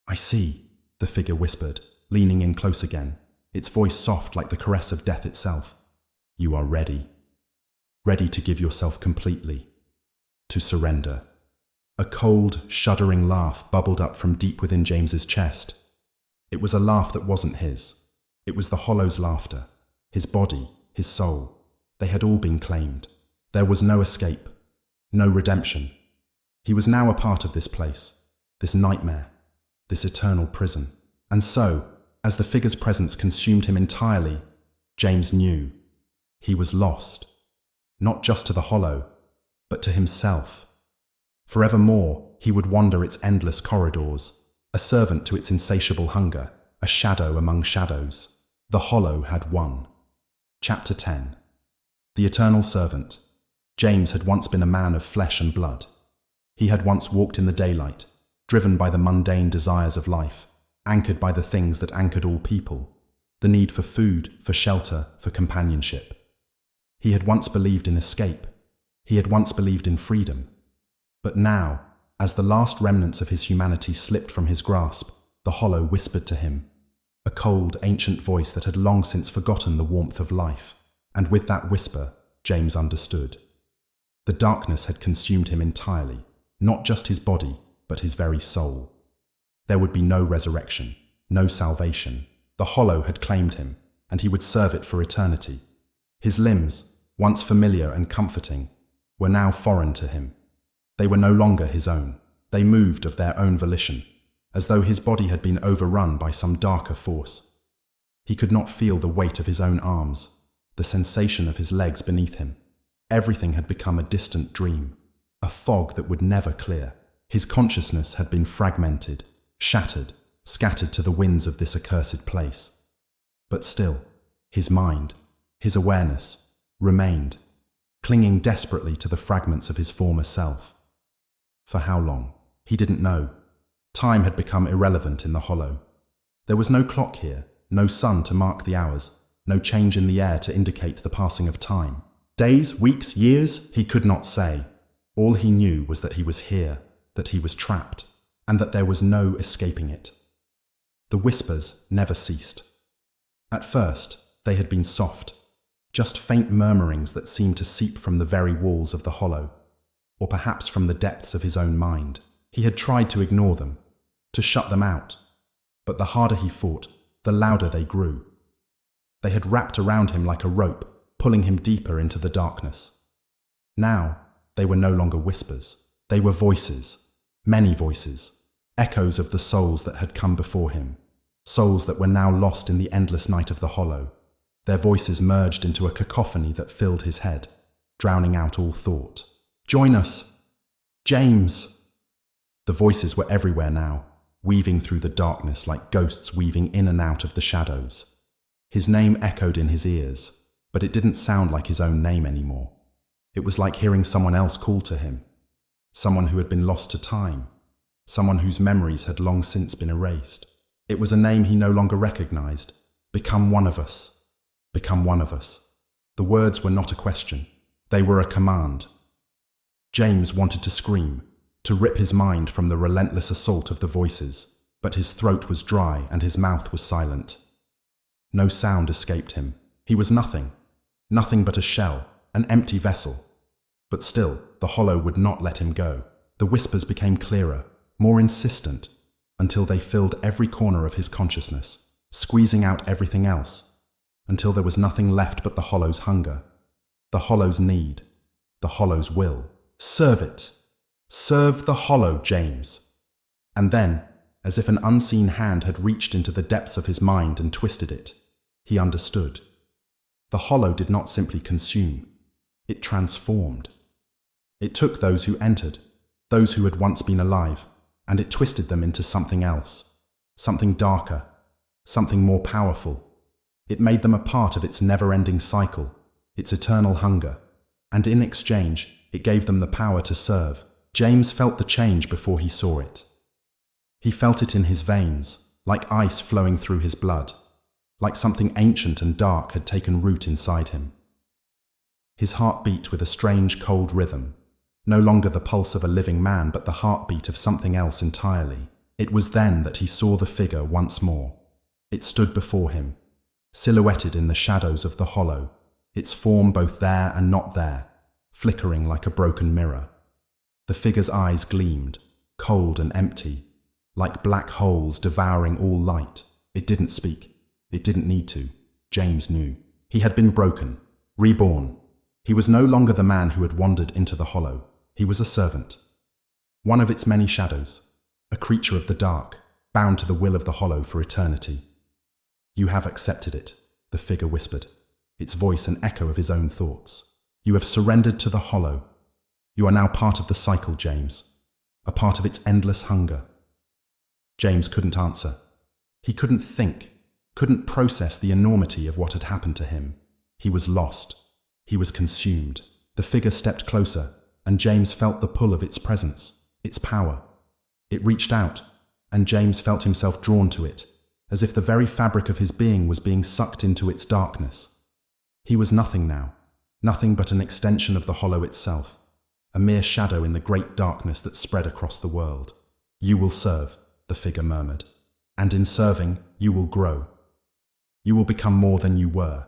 I see, the figure whispered, leaning in close again, its voice soft like the caress of death itself. You are ready. Ready to give yourself completely. To surrender. A cold, shuddering laugh bubbled up from deep within James's chest. It was a laugh that wasn't his. It was the Hollow's laughter. His body, his soul. They had all been claimed. There was no escape, no redemption. He was now a part of this place, this nightmare, this eternal prison. And so, as the figure's presence consumed him entirely, James knew he was lost. Not just to the Hollow, but to himself. Forevermore, he would wander its endless corridors, a servant to its insatiable hunger, a shadow among shadows. The Hollow had won. Chapter 10. The Eternal Servant. James had once been a man of flesh and blood. He had once walked in the daylight, driven by the mundane desires of life, anchored by the things that anchored all people, the need for food, for shelter, for companionship. He had once believed in escape. He had once believed in freedom. But now, as the last remnants of his humanity slipped from his grasp, the Hollow whispered to him, a cold, ancient voice that had long since forgotten the warmth of life. And with that whisper, James understood. The darkness had consumed him entirely, not just his body, but his very soul. There would be no resurrection, no salvation. The Hollow had claimed him, and he would serve it for eternity. His limbs, once familiar and comforting, were now foreign to him. They were no longer his own. They moved of their own volition, as though his body had been overrun by some darker force. He could not feel the weight of his own arms, the sensation of his legs beneath him. Everything had become a distant dream, a fog that would never clear. His consciousness had been fragmented, shattered, scattered to the winds of this accursed place. But still, his mind, his awareness, remained, clinging desperately to the fragments of his former self. For how long? He didn't know. Time had become irrelevant in the Hollow. There was no clock here, no sun to mark the hours, no change in the air to indicate the passing of time. Days, weeks, years, he could not say. All he knew was that he was here, that he was trapped, and that there was no escaping it. The whispers never ceased. At first, they had been soft, just faint murmurings that seemed to seep from the very walls of the Hollow, or perhaps from the depths of his own mind. He had tried to ignore them, to shut them out, but the harder he fought, the louder they grew. They had wrapped around him like a rope, pulling him deeper into the darkness. Now, they were no longer whispers. They were voices, many voices, echoes of the souls that had come before him, souls that were now lost in the endless night of the Hollow. Their voices merged into a cacophony that filled his head, drowning out all thought. Join us! James! The voices were everywhere now, weaving through the darkness like ghosts weaving in and out of the shadows. His name echoed in his ears, but it didn't sound like his own name anymore. It was like hearing someone else call to him, someone who had been lost to time, someone whose memories had long since been erased. It was a name he no longer recognized. Become one of us. Become one of us. The words were not a question. They were a command. James wanted to scream, to rip his mind from the relentless assault of the voices, but his throat was dry and his mouth was silent. No sound escaped him. He was nothing, nothing but a shell, an empty vessel. But still, the Hollow would not let him go. The whispers became clearer, more insistent, until they filled every corner of his consciousness, squeezing out everything else, until there was nothing left but the hollow's hunger, the hollow's need, the hollow's will. Serve it. Serve the hollow, James. And then, as if an unseen hand had reached into the depths of his mind and twisted it, he understood. The hollow did not simply consume, it transformed. It took those who entered, those who had once been alive, and it twisted them into something else, something darker, something more powerful. It made them a part of its never-ending cycle, its eternal hunger, and in exchange, it gave them the power to serve. James felt the change before he saw it. He felt it in his veins, like ice flowing through his blood, like something ancient and dark had taken root inside him. His heart beat with a strange, cold rhythm, no longer the pulse of a living man, but the heartbeat of something else entirely. It was then that he saw the figure once more. It stood before him, silhouetted in the shadows of the hollow, its form both there and not there, flickering like a broken mirror. The figure's eyes gleamed, cold and empty, like black holes devouring all light. It didn't speak. It didn't need to. James knew. He had been broken, reborn. He was no longer the man who had wandered into the hollow. He was a servant. One of its many shadows, a creature of the dark, bound to the will of the hollow for eternity. You have accepted it, the figure whispered, its voice an echo of his own thoughts. You have surrendered to the hollow. You are now part of the cycle, James, a part of its endless hunger. James couldn't answer. He couldn't think, couldn't process the enormity of what had happened to him. He was lost. He was consumed. The figure stepped closer, and James felt the pull of its presence, its power. It reached out, and James felt himself drawn to it, as if the very fabric of his being was being sucked into its darkness. He was nothing now, nothing but an extension of the hollow itself, a mere shadow in the great darkness that spread across the world. You will serve, the figure murmured, and in serving, you will grow. You will become more than you were.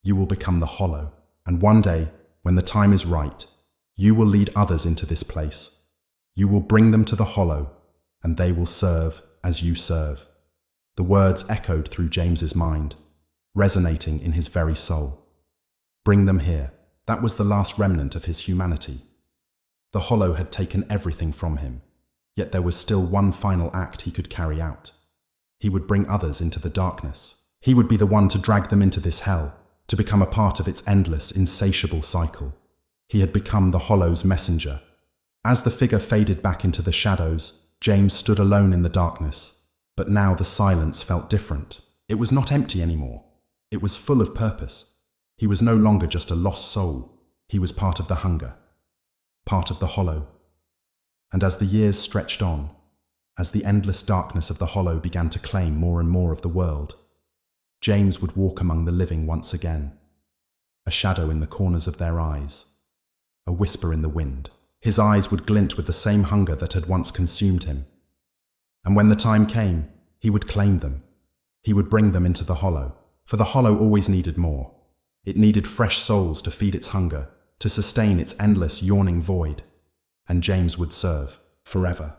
You will become the hollow, and one day, when the time is right, you will lead others into this place. You will bring them to the hollow, and they will serve as you serve. The words echoed through James's mind, resonating in his very soul. Bring them here. That was the last remnant of his humanity. The hollow had taken everything from him, yet there was still one final act he could carry out. He would bring others into the darkness. He would be the one to drag them into this hell, to become a part of its endless, insatiable cycle. He had become the hollow's messenger. As the figure faded back into the shadows, James stood alone in the darkness. But now the silence felt different. It was not empty anymore. It was full of purpose. He was no longer just a lost soul. He was part of the hunger, part of the hollow. And as the years stretched on, as the endless darkness of the hollow began to claim more and more of the world, James would walk among the living once again, a shadow in the corners of their eyes, a whisper in the wind. His eyes would glint with the same hunger that had once consumed him. And when the time came, he would claim them. He would bring them into the hollow, for the hollow always needed more. It needed fresh souls to feed its hunger, to sustain its endless, yawning void. And James would serve forever.